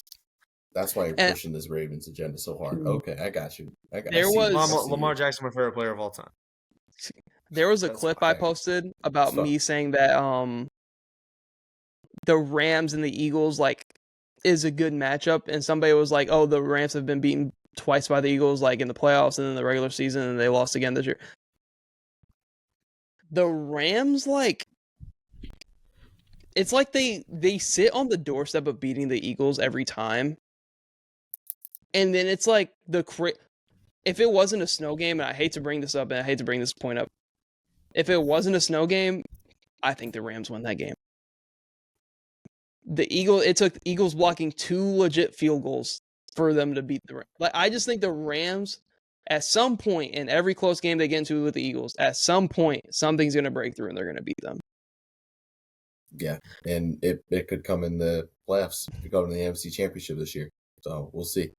That's why you're pushing this Ravens agenda so hard. Okay, I got you. Lamar Jackson, my favorite player of all time. There was a clip I posted about me saying that the Rams and the Eagles like is a good matchup, and somebody was like, "Oh, the Rams have been beaten twice by the Eagles, like in the playoffs and in the regular season, and they lost again this year." The Rams, like, it's like they sit on the doorstep of beating the Eagles every time, and then it's like if it wasn't a snow game, and I hate to bring this up, and I hate to bring this point up. If it wasn't a snow game, I think the Rams won that game. It took the Eagles blocking 2 legit field goals for them to beat the Rams. Like I just think the Rams, at some point in every close game they get into with the Eagles, at some point something's going to break through and they're going to beat them. Yeah, and it could come in the playoffs. It could come in the NFC Championship this year. So we'll see.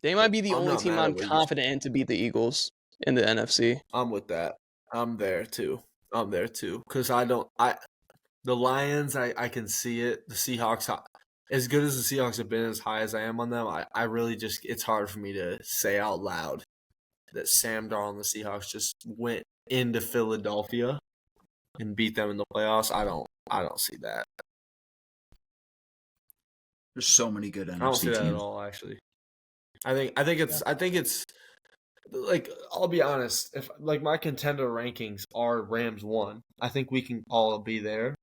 They might be the only team I'm confident in to beat the Eagles in the NFC. I'm with that. I'm there too. Because the Lions, I can see it. The Seahawks, as good as the Seahawks have been, as high as I am on them, I really just, it's hard for me to say out loud that Sam Darnold and the Seahawks just went into Philadelphia and beat them in the playoffs. I don't see that. There's so many good NFC I don't see that teams. at all, actually. I think it's like, I'll be honest, if like my contender rankings are Rams 1, I think we can all be there.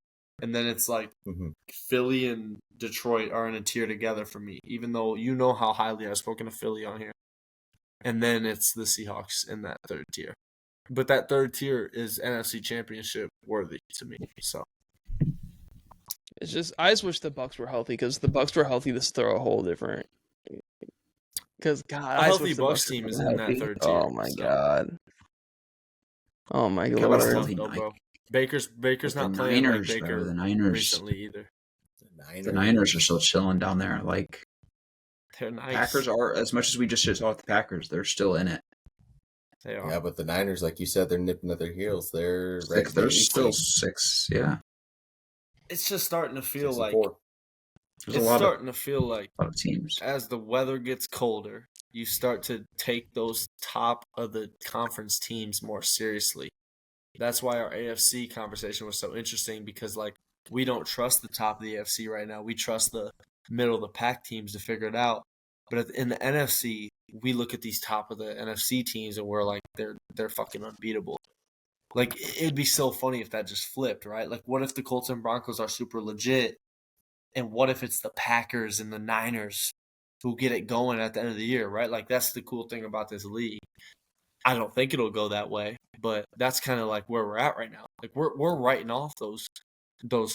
And then it's like Philly and Detroit are in a tier together for me, even though you know how highly I've spoken of Philly on here. And then it's the Seahawks in that third tier. But that third tier is NFC Championship worthy to me. So it's just, I just wish the Bucs were healthy, because the Bucs were healthy, this throw a whole different. Because God, a healthy Bucs team is in that third tier. Oh my God. Oh my How about God. a Tough healthy though, Niners? bro. Baker's The not playing Niners, like Baker though, the Niners. recently either. The Niners are still chilling down there. Like, They're nice. Packers are, as much as we just saw with the Packers, they're still in it. They are. Yeah, but the Niners, like you said, they're nipping at their heels. They're They're still 6. Yeah, It's just starting to feel like 6-4. there's it's a lot starting to feel like of teams. as the weather gets colder, you start to take those top of the conference teams more seriously. That's why our AFC conversation was so interesting, because like we don't trust the top of the AFC right now. We trust the middle of the pack teams to figure it out. But in the NFC, we look at these top of the NFC teams and we're like, they're fucking unbeatable. Like, it'd be so funny if that just flipped, right? Like, what if the Colts and Broncos are super legit, and what if it's the Packers and the Niners who get it going at the end of the year, right? Like, that's the cool thing about this league. I don't think it'll go that way, but that's kind of like where we're at right now. Like, we're writing off those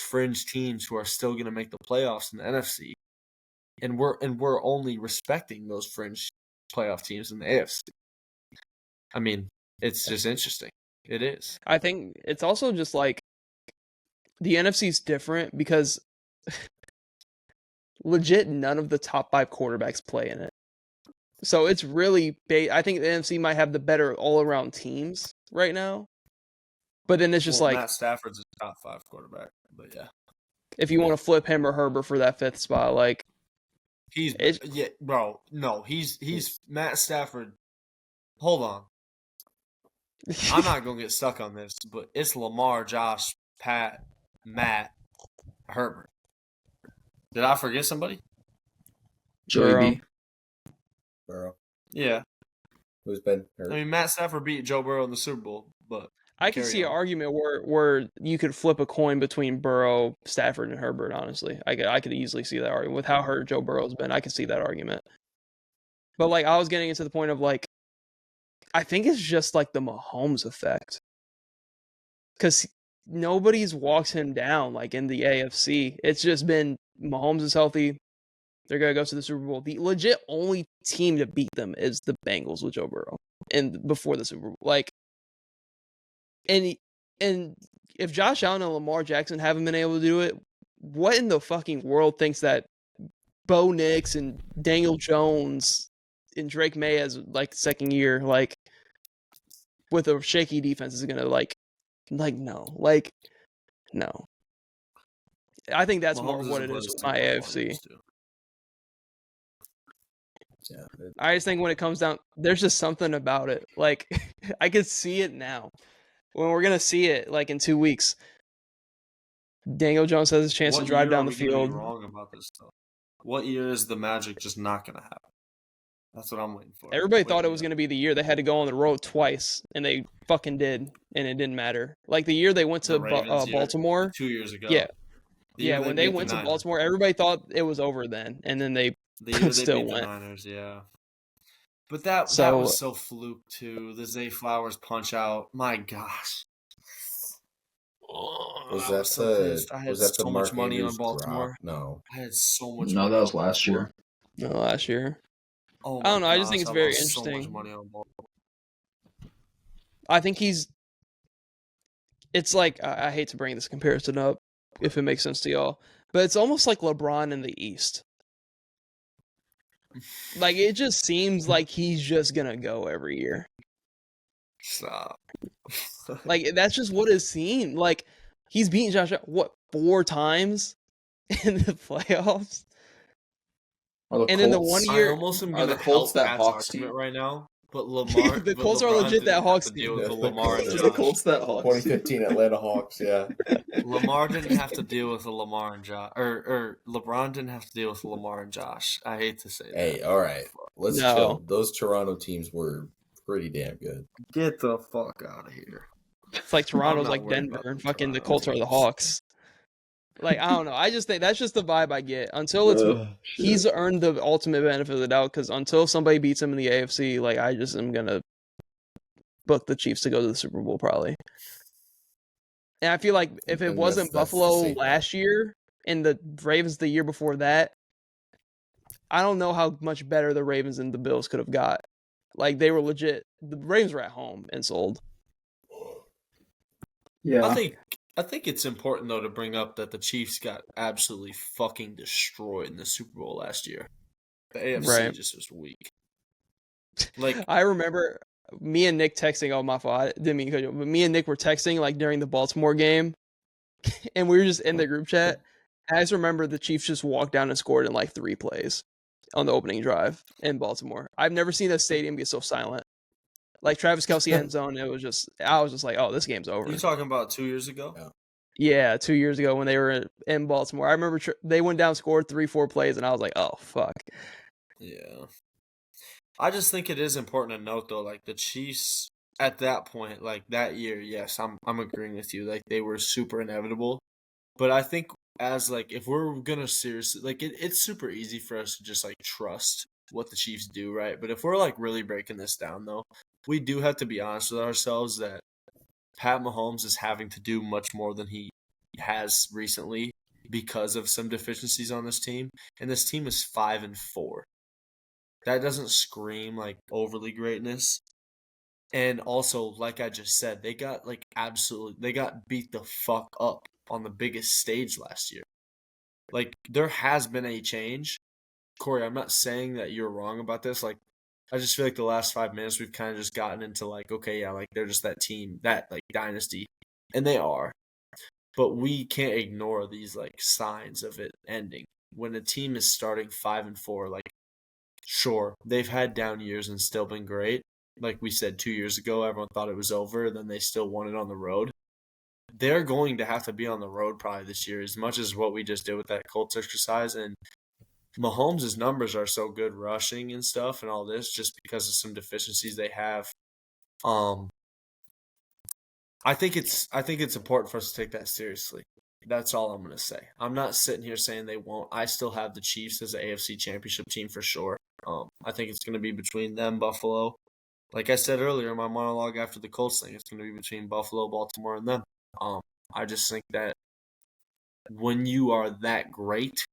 fringe teams who are still going to make the playoffs in the NFC, and we're only respecting those fringe playoff teams in the AFC. I mean, it's just interesting. It is. I think it's also just like the NFC's different because legit none of the top 5 quarterbacks play in it. So it's really I think the NFC might have the better all-around teams right now. But then it's just like Matt Stafford's a top 5 quarterback, but yeah. If you want to flip him or Herbert for that 5th spot, like he's Matt Stafford. Hold on. I'm not going to get stuck on this, but it's Lamar, Josh, Pat, Matt, Herbert. Did I forget somebody? Joey B. Burrow. Yeah. Who's been hurt? I mean, Matt Stafford beat Joe Burrow in the Super Bowl, but I can see an argument where you could flip a coin between Burrow, Stafford, and Herbert, honestly. I could easily see that argument. With how hurt Joe Burrow's been, I could see that argument. But, like, I was getting into the point of, like, I think it's just, like, the Mahomes effect. Because nobody's walked him down, like, in the AFC. It's just been Mahomes is healthy. They're going to go to the Super Bowl. The legit only team to beat them is the Bengals with Joe Burrow before the Super Bowl. Like, and if Josh Allen and Lamar Jackson haven't been able to do it, what in the fucking world thinks that Bo Nix and Daniel Jones and Drake May as, like, second year, like, with a shaky defense is going to, no. I think that's more what it is with my AFC. Yeah, I just think when it comes down, there's just something about it. Like, I could see it now. When we're going to see it, like, in 2 weeks, Daniel Jones has his chance to drive down the field. Wrong about this stuff. What year is the magic just not going to happen? That's what I'm waiting for. Everybody thought it was going to be the year they had to go on the road twice, and they fucking did, and it didn't matter. Like, the year they went to Baltimore. 2 years ago. Yeah, when they went to Baltimore, everybody thought it was over then, and then they still went. The Niners, yeah. But that was so fluke too. The Zay Flowers punch out. My gosh. Was that I had so much money on Baltimore. No. I had so much money. No, that was last year. No, last year. Oh, I don't know. I just think it's very interesting. So much money on Baltimore. I think it's like, I hate to bring this comparison up if it makes sense to y'all, but it's almost like LeBron in the East. Like, it just seems like he's just going to go every year. Stop. Like that's just what is seen. Like he's beaten Josh Allen, 4 times in the playoffs, and then the one I year almost am Are going the to Colts help that Pat's Hawks argument team? right now. But Lamar, The but Colts are LeBron legit that didn't Hawks have to deal team. with Yeah, the the Lamar and Colts. The Josh. Colts that Hawks. 2015 Atlanta Hawks, yeah. Lamar didn't have to deal with the Lamar and Josh, or LeBron didn't have to deal with Lamar and Josh. I hate to say that. Hey, all right. Let's No. chill. Those Toronto teams were pretty damn good. Get the fuck out of here. It's like Toronto's not like worried Denver, about and the fucking the Toronto Colts are the teams. Hawks. Like I don't know. I just think that's just the vibe I get. Until it's he's earned the ultimate benefit of the doubt. Because until somebody beats him in the AFC, like I just am gonna book the Chiefs to go to the Super Bowl probably. And I feel like if it And wasn't that's the Buffalo safe bet. last year and the Ravens the year before that, I don't know how much better the Ravens and the Bills could have got. Like they were legit. The Ravens were at home and sold. Yeah. I think it's important though to bring up that the Chiefs got absolutely fucking destroyed in the Super Bowl last year. The AFC Right. just was weak. Like I remember me and Nick texting. Oh my fault. I didn't mean to cut you off, but me and Nick were texting like during the Baltimore game, and we were just in the group chat. I just remember the Chiefs just walked down and scored in like 3 plays on the opening drive in Baltimore. I've never seen a stadium get so silent. Like Travis Kelce end zone, I was just like, oh, this game's over. you talking about 2 years ago? Yeah, 2 years ago when they were in Baltimore, I remember they went down, scored 3-4 plays, and I was like, oh fuck. Yeah. I just think it is important to note though, like the Chiefs at that point, like that year, yes, I'm agreeing with you. Like they were super inevitable. But I think as like if we're gonna seriously like it's super easy for us to just like trust what the Chiefs do, right? But if we're like really breaking this down though, we do have to be honest with ourselves that Pat Mahomes is having to do much more than he has recently because of some deficiencies on this team. And this team is 5-4. That doesn't scream like overly greatness. And also, like I just said, they got beat the fuck up on the biggest stage last year. Like there has been a change. Corey, I'm not saying that you're wrong about this. Like I just feel like the last 5 minutes we've kind of just gotten into like, okay, yeah, like they're just that team, that like dynasty. And they are. But we can't ignore these like signs of it ending. When a team is starting 5-4, like sure, they've had down years and still been great. Like we said 2 years ago, everyone thought it was over, then they still won it on the road. They're going to have to be on the road probably this year as much as what we just did with that Colts exercise. And Mahomes' numbers are so good rushing and stuff and all this just because of some deficiencies they have. I think it's important for us to take that seriously. That's all I'm going to say. I'm not sitting here saying they won't. I still have the Chiefs as an AFC Championship team for sure. I think it's going to be between them, Buffalo. Like I said earlier in my monologue after the Colts thing, it's going to be between Buffalo, Baltimore, and them. I just think that when you are that great,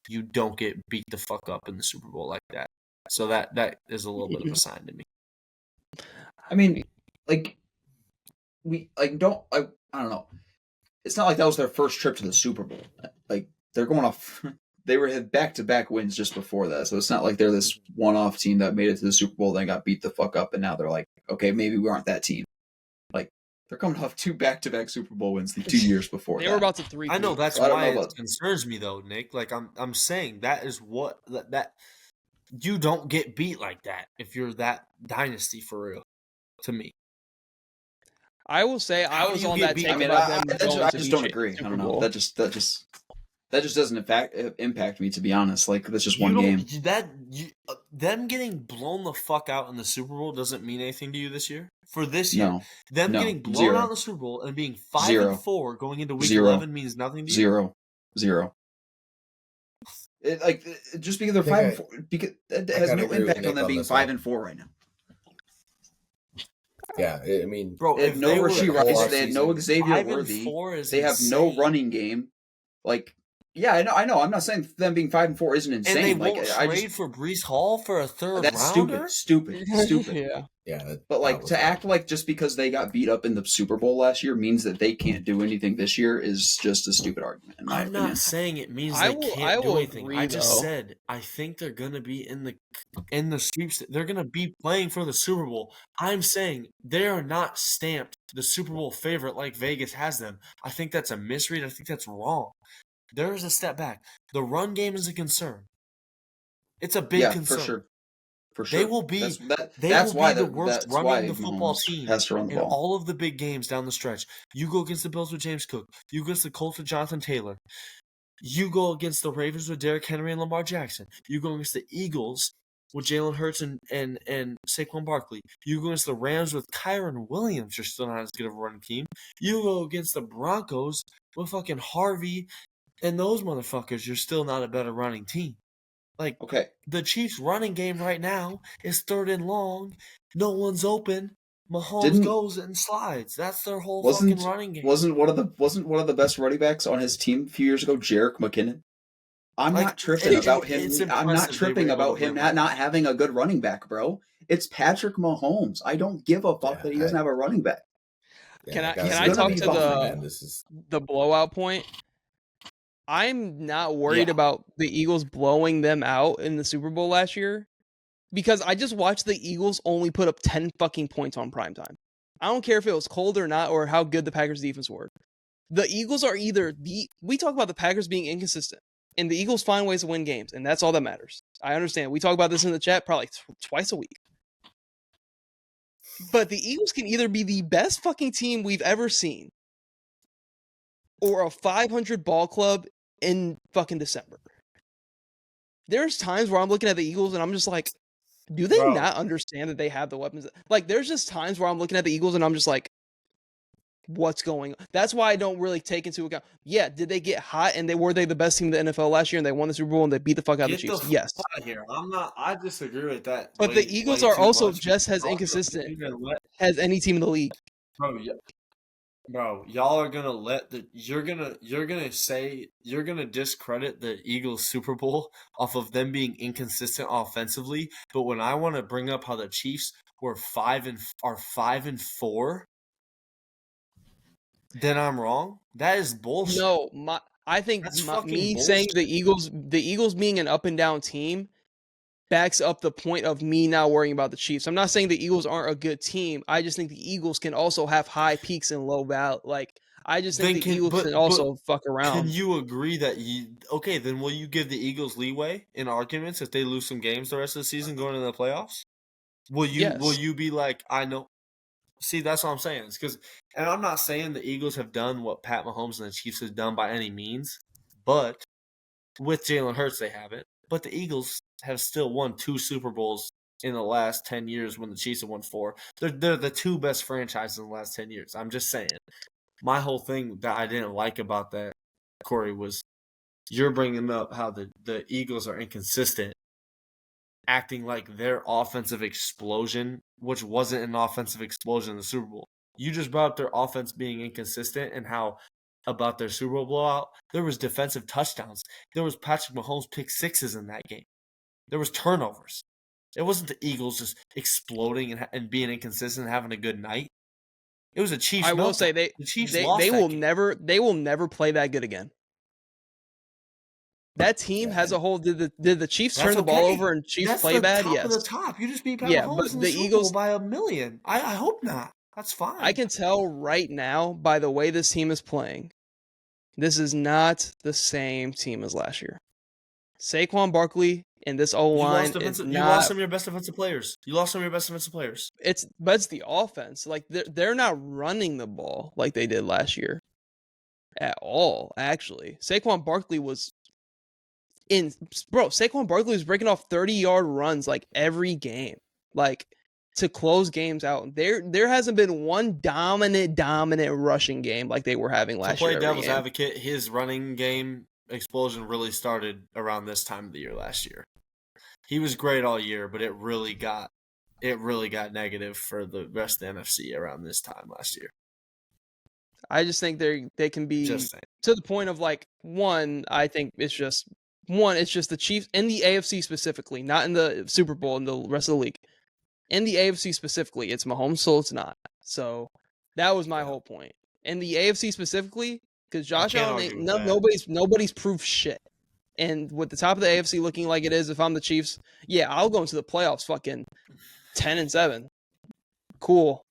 you don't get beat the fuck up in the Super Bowl like that. So that is a little bit of a sign to me. I mean, like we like don't I don't know. It's not like that was their first trip to the Super Bowl. Like they're going off. They had back-to-back wins just before that, so it's not like they're this one-off team that made it to the Super Bowl, then got beat the fuck up, and now they're like, okay, maybe we aren't that team. Like they're coming off 2 back-to-back Super Bowl wins the 2 years before. They were about to 3. I know that's So I don't why know it about- concerns me though, Nick. Like I'm saying that is what that you don't get beat like that if you're that dynasty for real. To me, I will say I How do was you on get that beat? take I mean, about I them going just to don't the agree. I Super don't know. Bowl. That just doesn't impact me, to be honest. Like that's just You one don't- game. them getting blown the fuck out in the Super Bowl doesn't mean anything to you this year. For this year, No, them no, getting blown 0. out in the Super Bowl and being 5-4 going into Week 0. 11 means nothing to you. 0. Just because they're I think 5-4, because it I has kinda no agree with impact Nick on them on being this one. 5-4 right now. Yeah, I mean, Bro, They if had no they were Rashee the whole Rice. They had no offseason, Xavier Worthy. 5-4 is They have no insane. running game. Like, yeah, I know. I'm not saying them being 5-4 isn't insane. And they like, won't I trade just for Breece Hall for a third that's rounder. stupid. Yeah. Yeah, But like that was to bad. act like just because they got beat up in the Super Bowl last year means that they can't do anything this year is just a stupid argument, in my I'm opinion. not saying it means I they will can't do will anything. agree I just though. said I think they're gonna be in the sweeps. They're gonna be playing for the Super Bowl. I'm saying they are not stamped the Super Bowl favorite like Vegas has them. I think that's a misread. I think that's wrong. There is a step back. The run game is a concern. It's a big Yeah, concern. for sure. For sure. They will be That's why the worst that's running why the football Mahomes team has to run the in ball. all of the big games down the stretch. You go against the Bills with James Cook. You go against the Colts with Jonathan Taylor. You go against the Ravens with Derrick Henry and Lamar Jackson. You go against the Eagles with Jalen Hurts and Saquon Barkley. You go against the Rams with Kyren Williams. You're still not as good of a running team. You go against the Broncos with fucking Harvey and those motherfuckers. You're still not a better running team. Like, Okay. the Chiefs' running game right now is third and long. No one's open. Mahomes goes and slides. That's their whole fucking running game. Wasn't one of the best running backs on his team a few years ago, Jerick McKinnon? I'm Like, not tripping about him. it's I'm not impressive they tripping were able about to him win. not having a good running back, bro. It's Patrick Mahomes. I don't give a fuck that he doesn't have a running back. Can I gonna talk be to fine, the blowout point? I'm not worried about the Eagles blowing them out in the Super Bowl last year because I just watched the Eagles only put up 10 fucking points on primetime. I don't care if it was cold or not or how good the Packers defense were. The Eagles are we talk about the Packers being inconsistent and the Eagles find ways to win games and that's all that matters. I understand. We talk about this in the chat probably twice a week. But the Eagles can either be the best fucking team we've ever seen or a 500 ball club in fucking December. There's times where I'm looking at the Eagles and I'm just like, do they not understand that they have the weapons? Like, there's just times where I'm looking at the Eagles and I'm just like, what's going on? That's why I don't really take into account. Yeah, did they get hot and were they the best team in the NFL last year and they won the Super Bowl and they beat the fuck out of the Chiefs? Yes. Here. I disagree with that. But the Eagles are also just as inconsistent as any team in the league. Bro, y'all are gonna you're gonna discredit the Eagles Super Bowl off of them being inconsistent offensively. But when I want to bring up how the Chiefs were 5 and 4, then I'm wrong. That is bullshit. No, I think saying the Eagles being an up and down team backs up the point of me not worrying about the Chiefs. I'm not saying the Eagles aren't a good team. I just think the Eagles can also have high peaks and low valleys. Like, I just think the Eagles can also fuck around. Can you agree that okay, then will you give the Eagles leeway in arguments if they lose some games the rest of the season going into the playoffs? Will you be like, I know? See, that's what I'm saying. And I'm not saying the Eagles have done what Pat Mahomes and the Chiefs have done by any means, but with Jalen Hurts they haven't. But the Eagles have still won 2 Super Bowls in the last 10 years when the Chiefs have won 4. They're the 2 best franchises in the last 10 years. I'm just saying. My whole thing that I didn't like about that, Corey, was you're bringing up how the Eagles are inconsistent, acting like their offensive explosion, which wasn't an offensive explosion in the Super Bowl. You just brought up their offense being inconsistent and how about their Super Bowl blowout, there was defensive touchdowns. There was Patrick Mahomes pick sixes in that game. There was turnovers. It wasn't the Eagles just exploding and being inconsistent and having a good night. It was a Chiefs. I will say the Chiefs they will never play that good again. That team as a whole, did the Chiefs turn the ball over and Chiefs play bad? Yes. Of the top. You just beat Pat Mahomes in the Super Bowl by a million. I hope not. That's fine. I can tell right now by the way this team is playing, this is not the same team as last year. Saquon Barkley and this O-line is not... You lost some of your best defensive players. But it's the offense. Like, they're not running the ball like they did last year. At all, actually. Saquon Barkley was... Saquon Barkley was breaking off 30-yard runs like every game. Like, to close games out. There hasn't been one dominant rushing game like they were having last year. To play devil's advocate, his running game explosion really started around this time of the year last year. He was great all year, but it really got negative for the rest of the NFC around this time last year. I just think they can be to the point of like I think it's just the Chiefs in the AFC specifically, not in the Super Bowl and the rest of the league. In the AFC specifically, it's Mahomes, so it's not. So that was my whole point. In the AFC specifically, because Josh Allen ain't nobody's proved shit. And with the top of the AFC looking like it is, if I'm the Chiefs, yeah, I'll go into the playoffs fucking 10-7. Cool.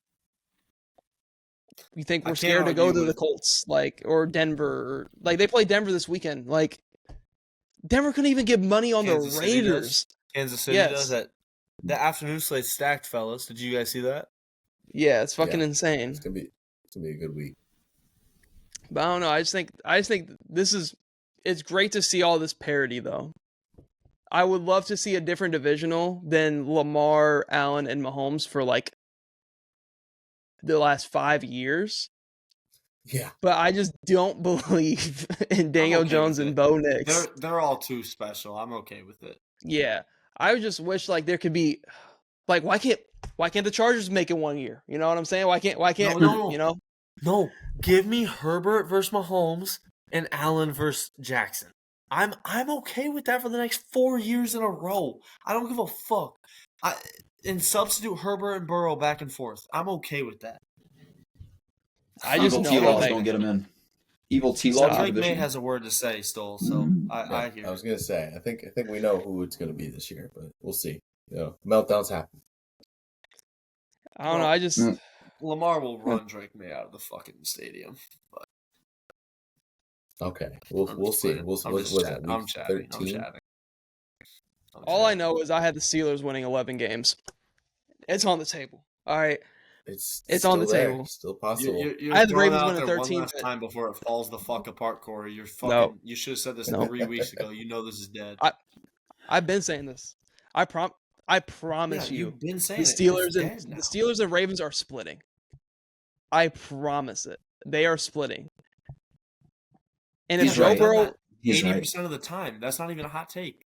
You think we're scared to go to the Colts, like, or Denver, or, like, they play Denver this weekend. Like, Denver couldn't even get money on the Raiders. Kansas City does that. The afternoon slate stacked, fellas. Did you guys see that? Yeah, it's fucking insane. It's gonna be a good week. But I don't know. I just think it's great to see all this parity, though. I would love to see a different divisional than Lamar, Allen, and Mahomes for like the last 5 years. Yeah. But I just don't believe in Daniel Jones and Bo Nix. They're all too special. I'm okay with it. Yeah. I just wish like there could be like why can't the Chargers make it 1 year? You know what I'm saying? Why can't no. You know? No. Give me Herbert versus Mahomes and Allen versus Jackson. I'm okay with that for the next 4 years in a row. I don't give a fuck. And substitute Herbert and Burrow back and forth. I'm okay with that. I just know T-Laws don't get him in. Evil T-Laws. Drake May has a word to say still, so I hear. I was gonna say, I think we know who it's gonna be this year, but we'll see. You know, meltdowns happen. I don't know. I just Lamar will run Drake May out of the fucking stadium. But... Okay, we'll see. I'm chatting. All I know is I had the Steelers winning 11 games. It's on the table. All right. It's on the table. Still possible. You're I had the Ravens winning winning 13. One last time before it falls the fuck apart, Corey. You should have said this 3 weeks ago. You know this is dead. I've been saying this. I promise you. You've been saying the Steelers and Ravens are splitting. I promise it. They are splitting. And if Joe Burrow 80% of the time, that's not even a hot take.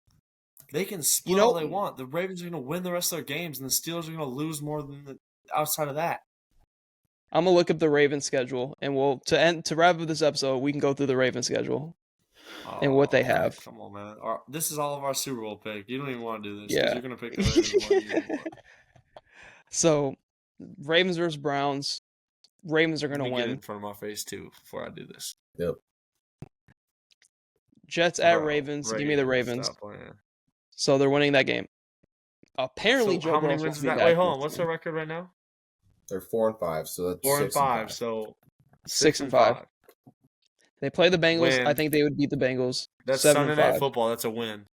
They can split all they want. The Ravens are going to win the rest of their games, and the Steelers are going to lose more than outside of that. I'm gonna look up the Ravens schedule, and to wrap up this episode, we can go through the Ravens schedule and what they have. Come on, man! This is all of our Super Bowl pick. You don't even want to do this. Yeah, you're gonna pick the Ravens. So, Ravens versus Browns. Ravens are gonna win. Get in front of my face too before I do this. Yep. Jets at Ravens. Give me the Ravens. So they're winning that game. Apparently, Joe Burrow's supposed to be back. Wait, hold on. What's their record right now? They're 4-5, so that's 4-5. So 6-5. They play the Bengals. I think they would beat the Bengals. That's Sunday Night Football. That's a win.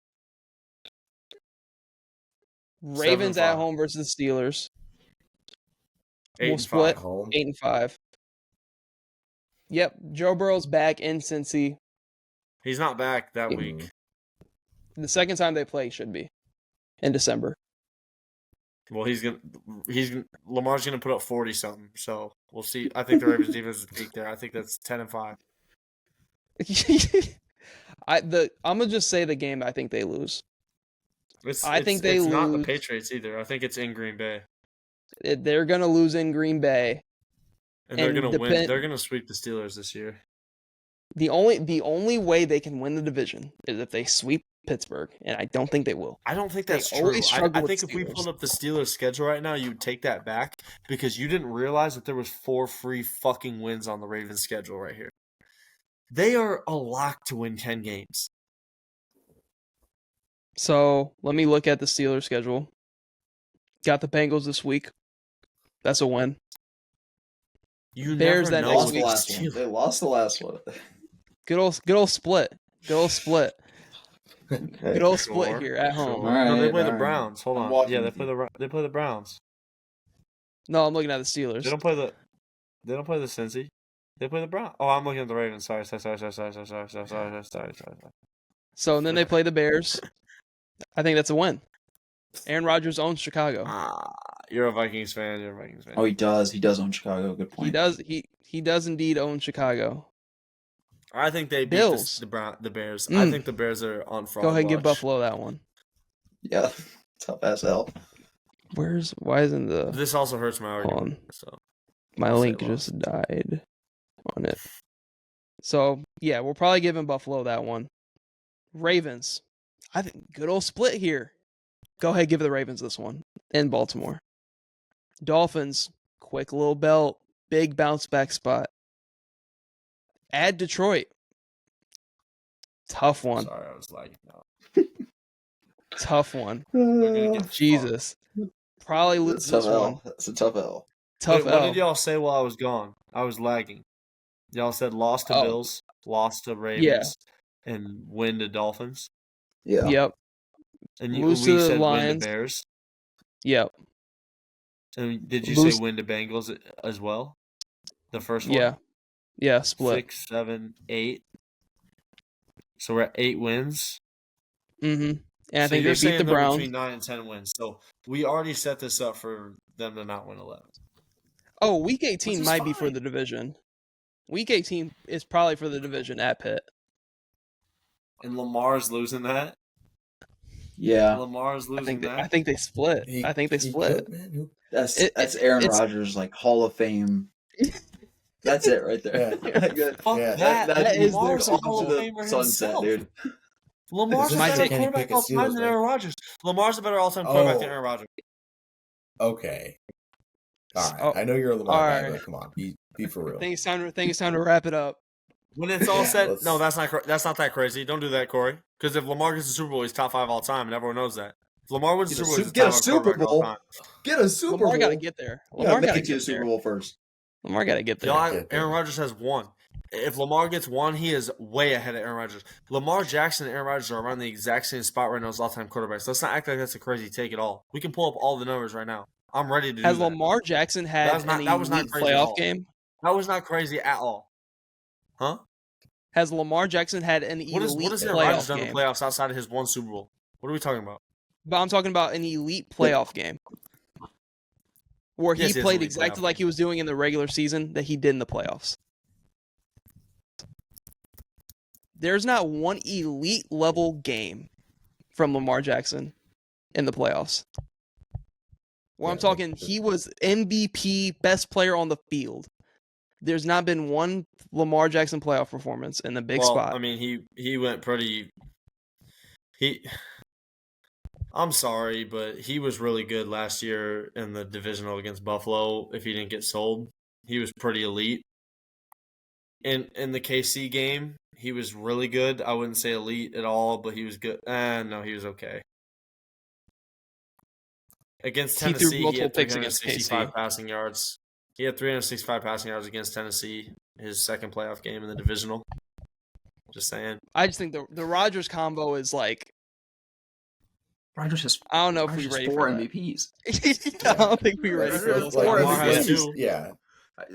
Ravens 7-5. At home versus the Steelers. 8-5. We'll split 8-5. Yep, Joe Burrow's back in Cincy. He's not back that week. The second time they play should be in December. Well, Lamar's gonna put up 40 something. So we'll see. I think the Ravens defense is peak there. I think that's 10-5. I'm gonna just say the game. I think they lose. I think they lose. It's not the Patriots either. I think it's in Green Bay. They're gonna lose in Green Bay, and they're gonna win. They're gonna sweep the Steelers this year. The only way they can win the division is if they sweep Pittsburgh, and I don't think they will. I don't think that's true. I think if we pulled up the Steelers' schedule right now, you'd take that back because you didn't realize that there was 4 free fucking wins on the Ravens' schedule right here. They are a lock to win 10 games. So let me look at the Steelers' schedule. Got the Bengals this week. That's a win. Bears that next week. They lost the last one. Good old split. Good old split. Good old split here at home. Right, no, they play the Browns. Hold on. Yeah, they play the Browns. No, I'm looking at the Steelers. They don't play the Cincy. They play the Browns. Oh, I'm looking at the Ravens. Sorry. So and then they play the Bears. I think that's a win. Aaron Rodgers owns Chicago. You're a Vikings fan. Oh, he does. He does own Chicago. Good point. He does indeed own Chicago. I think they beat the Bears. I think the Bears are on fraud. Go ahead and give Buffalo that one. Yeah, tough as hell. Why isn't the... This also hurts my argument. So my link just died on it. So, yeah, we're probably giving Buffalo that one. Ravens. I think good old split here. Go ahead, give the Ravens this one in Baltimore. Dolphins, quick little belt, big bounce back spot. Add Detroit. Tough one. Sorry, I was lagging out. Tough one. We're gonna get Jesus. Probably lose this one. That's a tough L. Tough What L. did y'all say while I was gone? I was lagging. Y'all said loss to Bills, loss to Ravens, and win to Dolphins. Yeah. Yep. And Lose we to the said win Lions. to Bears. Yep. And did you Lose- say win to Bengals as well? The first one? Yeah. Yeah, split. 6, 7, 8. So we're at 8 wins. Mm-hmm. And I So think you're they beat saying the they're Browns. between 9 and 10 wins. So we already set this up for them to not win 11. Oh, Week 18 Which is might be for fine. the division. Week 18 is probably for the division at Pitt. And Lamar's losing that. Yeah. Lamar's I losing think that. I think they split. I think they He split. could, man. Who- That's It- Aaron it's- Rodgers, like Hall of Fame. That's it right there. Yeah. Like, that- Fuck Yeah, that. that is Lamar's their a Hall of to Famer the sunset, himself. dude. Lamar's a Might better take Kenny quarterback Pickett all time Steelers, than right? Aaron Rodgers. Lamar's a better all-time quarterback than Oh. Aaron Rodgers. Okay. All right. Oh, I know you're a Lamar guy, all right. but come on, be for real. I think it's time to wrap it up. When it's all Yeah, said, let's- no, that's not that crazy. Don't do that, Corey. Because if Lamar gets the Super Bowl, he's top 5 all time, and everyone knows that. If Lamar wins the Get a Super Bowl, he's Su- the get a top 5 Super quarterback all Bowl. time. Get a Super Lamar Bowl. got to get there. Yeah, Lamar got make to it to a get Super there. Bowl first. Lamar got to get there. Y'all, get there. Aaron Rodgers has one. If Lamar gets one, he is way ahead of Aaron Rodgers. Lamar Jackson and Aaron Rodgers are around the exact same spot right now as all-time quarterbacks. Let's not act like that's a crazy take at all. We can pull up all the numbers right now. I'm ready to do Has that. Lamar Jackson had That was not elite crazy at playoff all. game? That was not crazy at all. Huh? Has Lamar Jackson had an What elite has Aaron Rodgers playoff done in game? the playoffs outside of his one Super Bowl? What are we talking about? But I'm talking about an elite playoff game. Where Yes, he he has played elite exactly playoff like he was doing in the regular season that he did in the playoffs. There's not one elite level game from Lamar Jackson in the playoffs. Well, I'm Yeah, talking, he was MVP, best player on the field. There's not been one Lamar Jackson playoff performance in the big spot. I mean, he went pretty. I'm sorry, but he was really good last year in the divisional against Buffalo. If he didn't get sold, he was pretty elite. In the KC game, he was really good. I wouldn't say elite at all, but he was good. No, he was okay. Against He threw Tennessee, he multiple had picks against 365 KC. passing yards. He had 365 passing yards against Tennessee, his second playoff game in the divisional. Just saying. I just think the Rodgers combo is like, Rodgers has I don't know if Rodgers we're has ready 4 for that. MVPs. I don't think we're ready Like, for Rodgers this. has four Lamar has MVPs. two. Yeah.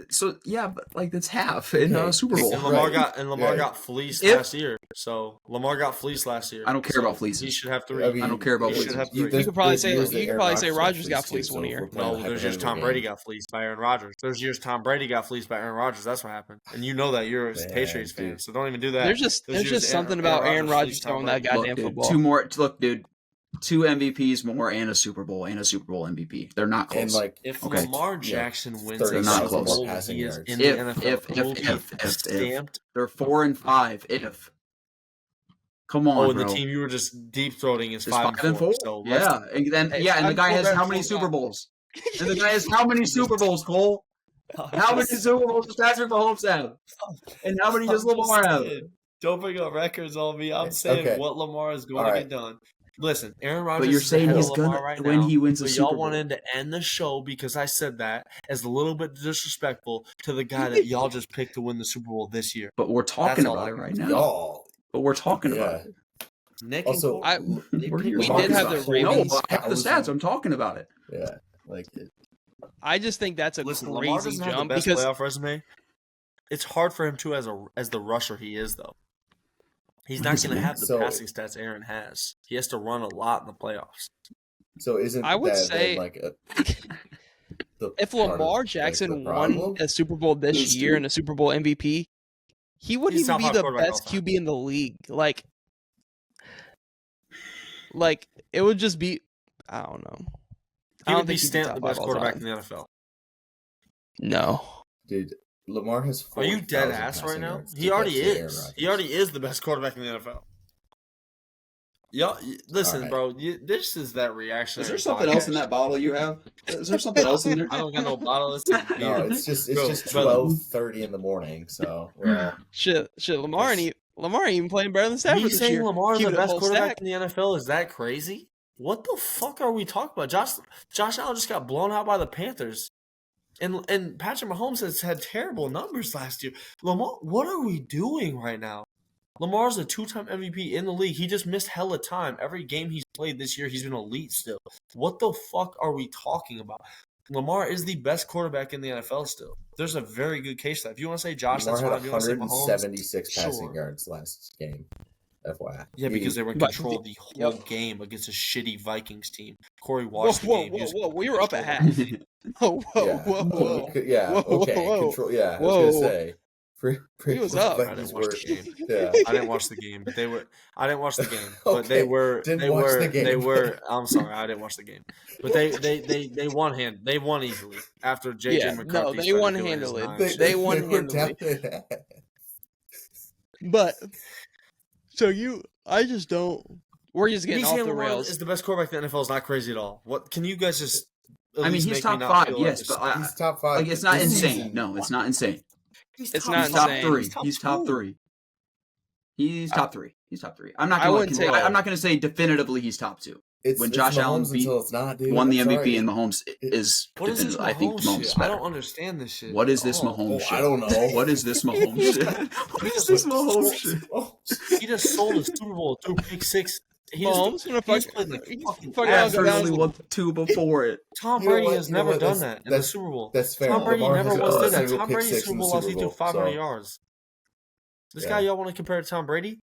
So yeah, but like that's half in Okay. a Super Bowl. And Lamar Right. got fleeced If- last year. So Lamar got fleeced last year. I don't care So about fleeces. He should have 3. I mean, I don't care about he fleeces. should have 3. You could probably say there's you could Aaron probably say Rodgers Rodgers got too, fleeced so one if year. we're playing No, a there's years hypothetical Tom Brady game- got fleeced by Aaron Rodgers. There's years Tom Brady got fleeced by Aaron Rodgers. That's what happened. And you know that you're a Man, Patriots fan, dude. so don't even do that. There's just something about Aaron Rodgers fleeced Tom throwing that Brady. goddamn Look, dude, football. 2 more. Look, dude, 2 MVPs more and a Super Bowl MVP. They're not close. And like If Okay. Lamar Jackson wins 30 a not Super close. Bowl, passing he is yards. in the If- NFL. if- He will be stamped. They're 4 and 5. If come on, Oh, and bro. the team you were just deep throating is It's 5 and 4. So let's- yeah, and then Hey, yeah, and the 5 guy and has 4 how many better Super than Bowls? And the guy has how many Super Bowls, Cole? How many Super Bowls does Patrick Mahomes have? And how many does I'm just Lamar have? saying, don't bring up records on me. I'm saying Okay. what Lamar is going All to right. get done. Listen, Aaron Rodgers But you're is saying ahead he's of Lamar gonna right when now, he wins a but Super y'all Bowl. wanted to end the show because I said that as a little bit disrespectful to the guy that y'all just picked to win the Super Bowl this year. But we're talking That's all about I it got. right now. Y'all. But we're talking about Yeah. it. Nick Also, and I- Cole, they We're picked here We talking did have about the it. No, Ravens. but I have the stats. I'm talking about it. Yeah. Like I just think that's a Listen, Lamar crazy doesn't have the jump best because playoff resume. It's hard for him to as the rusher he is though. He's not going to have the So- passing stats Aaron has. He has to run a lot in the playoffs. so isn't I would that say- then, like the if part of, Lamar like, Jackson the won problem? a Super Bowl this Yes, year dude. and a Super Bowl MVP, he wouldn't He's even top be five the quarterback best all time. QB in the league. Like it would just be, I don't know. I He don't would be think he'd stamped top the five best all quarterback time. in the NFL. No. Dude, Lamar has Are you dead 4,000 ass right passing now? yards He to already get to Aaron is. Rodgers. He already is the best quarterback in the NFL. Y'all, listen, All right. bro. This is that reaction. Is there something else in that bottle you have? Is there something else in there? I don't got no bottle. It's No, it's just Bro, 12:30 in the morning, so we're all Shit, Lamar ain't even playing better than Stafford Me this saying year. Lamar is the Keeping it best whole quarterback stack. in the NFL is that crazy? What the fuck are we talking about? Josh Allen just got blown out by the Panthers. And Patrick Mahomes has had terrible numbers last year. Lamar, what are we doing right now? Lamar's a 2-time MVP in the league. He just missed hella time. Every game he's played this year, he's been elite still. What the fuck are we talking about? Lamar is the best quarterback in the NFL still. There's a very good case for that. If you want to say Josh, Lamar that's fine. had If you want to say Mahomes, 176 passing sure. yards last game. FYI. Yeah, because they were in But- control the whole Yep. game against a shitty Vikings team. Corey Whoa, watched the whoa, game. He whoa, was whoa! We were up at control half. Whoa, whoa, Yeah. whoa, whoa! Yeah. Whoa, Okay. whoa, Control. Yeah. I whoa. was gonna say. He was up. I didn't watch the game. Yeah. I didn't watch the game. I didn't watch the game, but Okay, they were. didn't They watch were. the game. They were. I'm sorry, I didn't watch the game, but they won hand. They won easily after JJ Yeah, McCarthy. no, they started won doing his handily. nonsense. They won were handily. down. But I just don't. We're just Me getting off saying the Lamar rails. is the best quarterback in the NFL is not crazy at all. What can you guys just? At I mean, least he's make top me not 5, feel yes, like but He's top 5. like it's not this insane. season. No, it's not insane. He's It's top not He's top insane. 3. He's top two. 3. He's top 3. He's top 3. I'm not I gonna. wouldn't say I'm not gonna say definitively he's top 2. It's, When it's Josh Allen Mahomes until it's not, dude. Won the I'm MVP sorry. and Mahomes is. What is this definitive- I think Mahomes Mahomes is shit? I better. don't understand this shit. What is this Oh, Mahomes Oh, shit? I don't know. What is this Mahomes shit? What is this Mahomes shit? He just sold a Super Bowl through pick 6. Mahomes gonna He's fuck. played like He's fucking fucking ass. go down After as- only won 2 before it. Tom You know Brady what? has You know never what? done That's- that in the that's- Super Bowl. That's fair. Tom Brady Lamar never hasn't once thrown a did that. single Tom pick Brady's six Super in the Bowl lost Super he threw Bowl, 500 so- yards. This Yeah. guy, y'all want to compare to Tom Brady?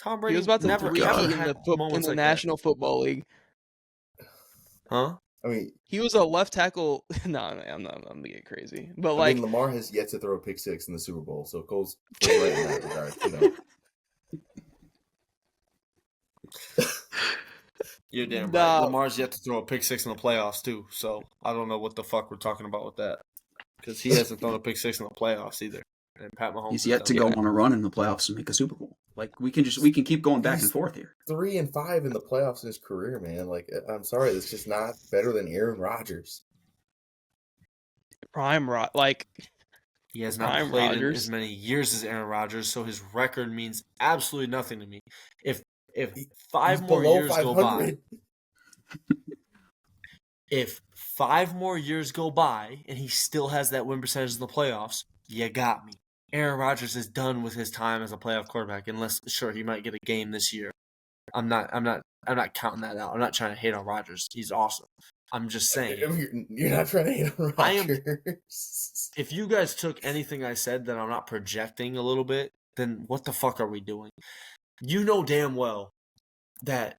Tom Brady He was about to never 3 ever in had the moments like National Football League. that. Huh? I mean, He was a left tackle. No, I'm gonna get crazy. But like, Lamar has yet to throw a pick 6 in the Super Bowl, so Cole's right in that regard. You know. You're damn right. Nah. Lamar's yet to throw a pick 6 in the playoffs too, so I don't know what the fuck we're talking about with that. Because he hasn't thrown a pick 6 in the playoffs either. And Pat Mahomes He's has yet done to go that. on a run in the playoffs and make a Super Bowl. Like we can keep going back and forth here. 3-5 in the playoffs in his career, man. Like, I'm sorry, that's just not better than Aaron Rodgers. like He has not Prime played in Rodgers. as many years as Aaron Rodgers, so his record means absolutely nothing to me. If five He's more below years go by, 500. if 5 more years go by and he still has that win percentage in the playoffs, you got me. Aaron Rodgers is done with his time as a playoff quarterback, unless sure he might get a game this year. I'm not counting that out. I'm not trying to hate on Rodgers. He's awesome. I'm just saying. You're not trying to hate on I am- Rodgers. If you guys took anything I said that I'm not projecting a little bit, then what the fuck are we doing? You know damn well that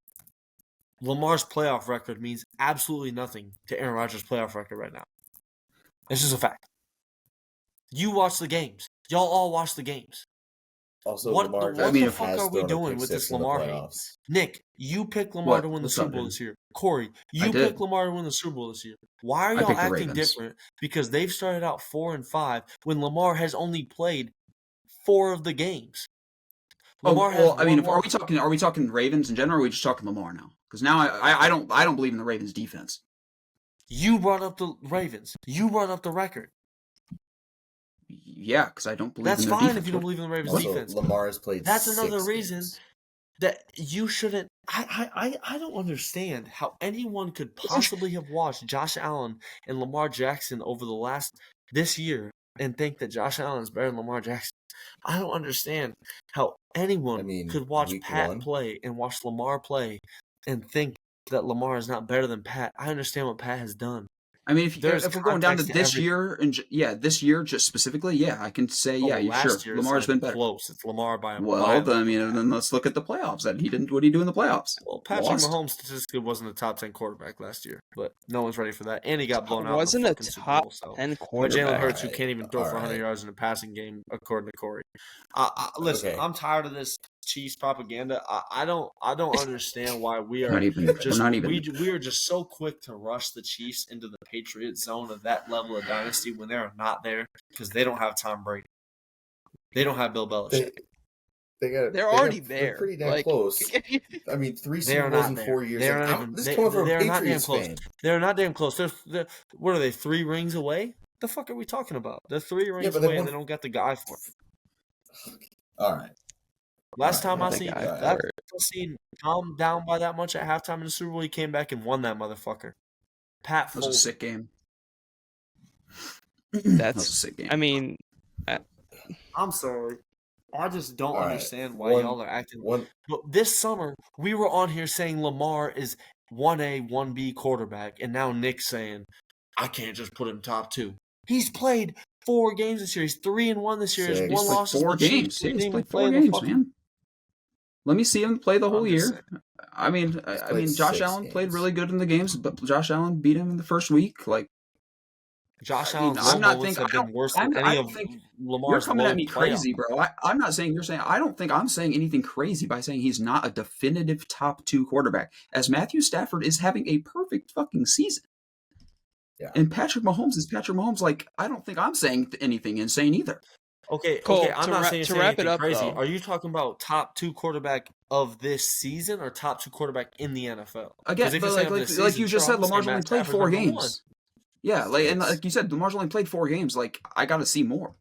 Lamar's playoff record means absolutely nothing to Aaron Rodgers' playoff record right now. It's just a fact. You watch the games. Y'all all watch the games. Also, What Lamar the Jackson fuck has are we thrown a doing pick with 6 this in the Lamar hate? playoffs. Nick, you picked Lamar What? to win the What's Super up, Bowl dude? this year. Corey, you I did. picked Lamar to win the Super Bowl this year. Why are I y'all picked the acting Ravens. different? Because they've started out 4-5 when Lamar has only played 4 of the games. Lamar has I mean, one are we talking Ravens in general? Or are we just talking Lamar now? Because now I don't believe in the Ravens defense. You brought up the Ravens. You brought up the record. Yeah, because I don't believe That's in their fine defense. if you don't believe in the Ravens Also, defense. Lamar has played That's 6 another reason games. that you shouldn't. I don't understand how anyone could possibly have watched Josh Allen and Lamar Jackson over this year and think that Josh Allen is better than Lamar Jackson. I don't understand how anyone I mean, could watch week Pat 1. play and watch Lamar play and think that Lamar is not better than Pat. I understand what Pat has done. I mean, There's if we're going down to context to this everything. year and this year just specifically, yeah, I can say Oh, yeah, you last sure year it's Lamar's not been even better. close. It's Lamar by a Well, mile. then let's look at the playoffs. Then what did he do in the playoffs? Well, Patrick Lost. Mahomes statistically wasn't a top 10 quarterback last year, but no one's ready for that. And he got blown out. wasn't in the a fucking Super top Bowl, so. 10 By Jalen quarterback. Hurts, who Alright, can't even throw for 100 alright. yards in a passing game, according to Corey. Listen, Okay. I'm tired of this Chiefs propaganda. I don't understand why we are We're not even. we are just so quick to rush the Chiefs into the Patriot zone of that level of dynasty when they are not there because they don't have Tom Brady. They don't have Bill Belichick. They're already there. They're pretty damn Like, close. I mean, 3 They are Super Bowls not in there. 4 years. They are Like, not even. this is coming from a They are not damn Patriots close. fan. They're not damn close. What are they? 3 rings away? The fuck are we talking about? They're 3 rings but they away, and won- they don't got the guy for it. All right. Last time I the seen guy that, for it. I seen Tom down by that much at halftime in the Super Bowl, he came back and won that motherfucker. Pat That was a Foley. sick game. That That's was a sick game. I mean, I'm sorry. I just don't All right. understand why One- y'all are acting. One, But this summer, we were on here saying Lamar is 1A, 1B quarterback, and now Nick's saying, I can't just put him top 2. He's played 4 games this year. He's 3-1 this year. His Six. one He's loss played 4 is the games. Chiefs. Yeah, He he's didn't even played 4 play the games, fucking- man. Let me see him play the whole I'm just year. I mean, played Josh 6 Allen played games. really good in the games, but Josh Allen beat him in the first week. Like, Josh I mean, Allen's I'm not moments thinking- have been worse I than don't- I any don't of think- Lamar's you're coming at me low crazy, playoff. bro. I'm not saying you're saying. I don't think I'm saying anything crazy by saying he's not a definitive top 2 quarterback. As Matthew Stafford is having a perfect fucking season. Yeah. And Patrick Mahomes is Patrick Mahomes. Like, I don't think I'm saying anything insane either. Okay, Cole, I'm to not wrap- saying to saying wrap it anything up, crazy. though. Are you talking about top 2 quarterback of this season or top 2 quarterback in the NFL? Again, 'Cause if but you're like, saying of this like season, you just sure, said, I'm gonna say Lamar's only Matt played Stafford's 4 number games. one. Yeah, like and Six. like you said, Lamar's only played 4 games. Like, I got to see more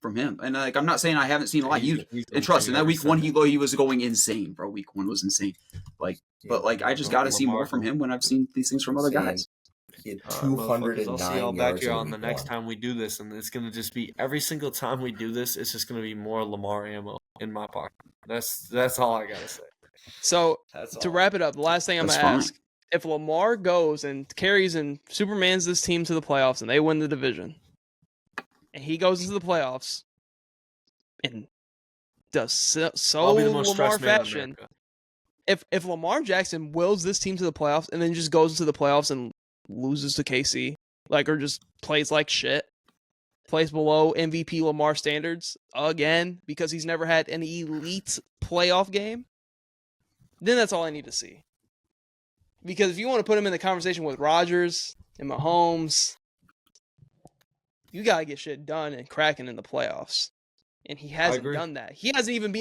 from him. And like, I'm not saying I haven't seen a lot. He's And gonna trust, tell in you that every week 1, Sunday. he was going insane, bro. Week 1 was insane. Like, but like, I just got to see more from him when I've seen these things from other guys. He had All right, motherfuckers, 209 I'll see y'all back yards here in on the week next 1. time we do this, and it's gonna just be every single time we do this, it's just gonna be more Lamar ammo in my pocket. That's all I gotta say. so That's to all. wrap it up, the last thing I'm That's gonna fine. ask: if Lamar goes and carries and Superman's this team to the playoffs and they win the division, and he goes into the playoffs and does so I'll be the most Lamar stressed man in fashion. America. If Lamar Jackson wills this team to the playoffs and then just goes into the playoffs and loses to KC, like, or just plays like shit, plays below MVP Lamar standards again because he's never had an elite playoff game, then that's all I need to see. Because if you want to put him in the conversation with Rodgers and Mahomes, you gotta get shit done and cracking in the playoffs. And he hasn't agree. done that. He hasn't even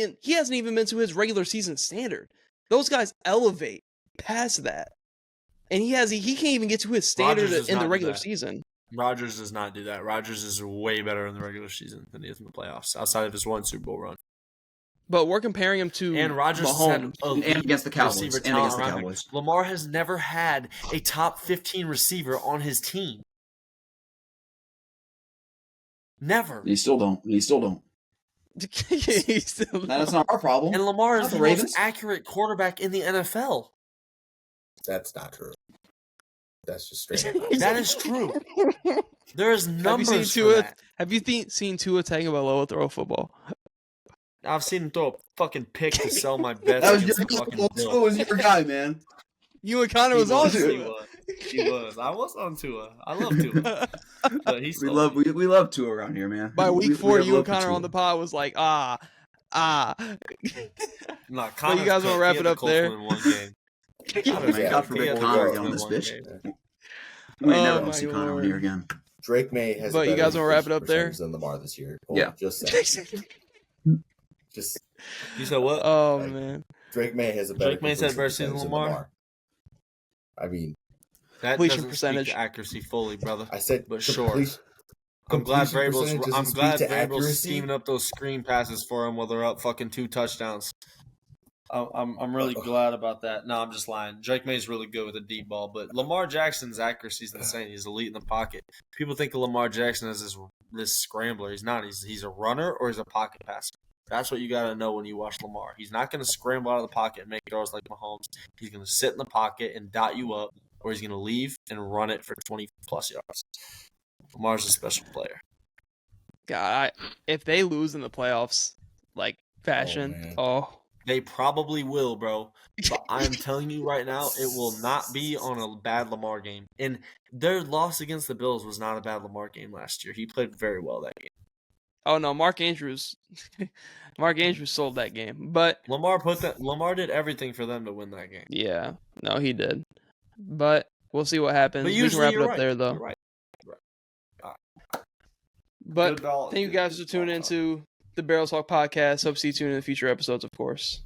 been to his regular season standard. Those guys elevate past that. And he can't even get to his standard Rodgers does in not the do regular that. season. Rodgers does not do that. Rodgers is way better in the regular season than he is in the playoffs, outside of his 1 Super Bowl run. But we're comparing him to And Rodgers has had Mahomes. elite And against the Cowboys. receiver And talent against the around him. Cowboys. Lamar has never had a top 15 receiver on his team. Never. You still don't. He's still That's not our problem. And Lamar is Not the the most Ravens. accurate quarterback in the NFL. That's not true. That's just straight up. That is true. There is Have you numbers seen for Tua? that. Have you seen Tua Tagovailoa throw a football? I've seen him throw a fucking pick to sell my bets That was against your the fucking Tua Bills. was your guy, man. You and Connor He was on was, he Tua. was. He was. I was on Tua. I love Tua. But he We sold love me. we love Tua around here, man. By week We 4, have you and love for Connor Tua. on the pod was like, ah. Nah, Well, you guys wanna wrap it up there? In one game. Oh, man, Yeah, God forbid yeah, Connor yeah. get on this One bitch. game. We ain't Oh, never my gonna see Connor on Lord. here again. Drake May has. But a you better guys wanna wrap it up there? percentage than Lamar this year. Yeah. Just saying. Just You said what? Oh Like, man, Drake May has a better. Drake May's had completion better season than percentage Lamar? I mean, That completion doesn't percentage. speak to accuracy fully, brother. I said, But sure. complete- I'm glad completion Vrabel's. percentage doesn't I'm speak glad to Vrabel's accuracy. scheming up those screen passes for him while they're up fucking 2 touchdowns. I'm really glad about that. No, I'm just lying. Drake May's really good with a deep ball, but Lamar Jackson's accuracy is insane. He's elite in the pocket. People think of Lamar Jackson as this scrambler. He's not. He's a runner or he's a pocket passer. That's what you got to know when you watch Lamar. He's not going to scramble out of the pocket and make throws like Mahomes. He's going to sit in the pocket and dot you up, or he's going to leave and run it for 20-plus yards. Lamar's a special player. God, if they lose in the playoffs, like fashion, man. They probably will, bro. But I'm telling you right now, it will not be on a bad Lamar game. And their loss against the Bills was not a bad Lamar game last year. He played very well that game. oh no, Mark Andrews sold that game, but Lamar did everything for them to win that game. yeah, no, he did. But we'll see what happens. But We can usually wrap it you're up right. there though. You're right. But Good ball. thank you guys for tuning into the Barrels Talk podcast. Hope to see you tuned in the future episodes, of course.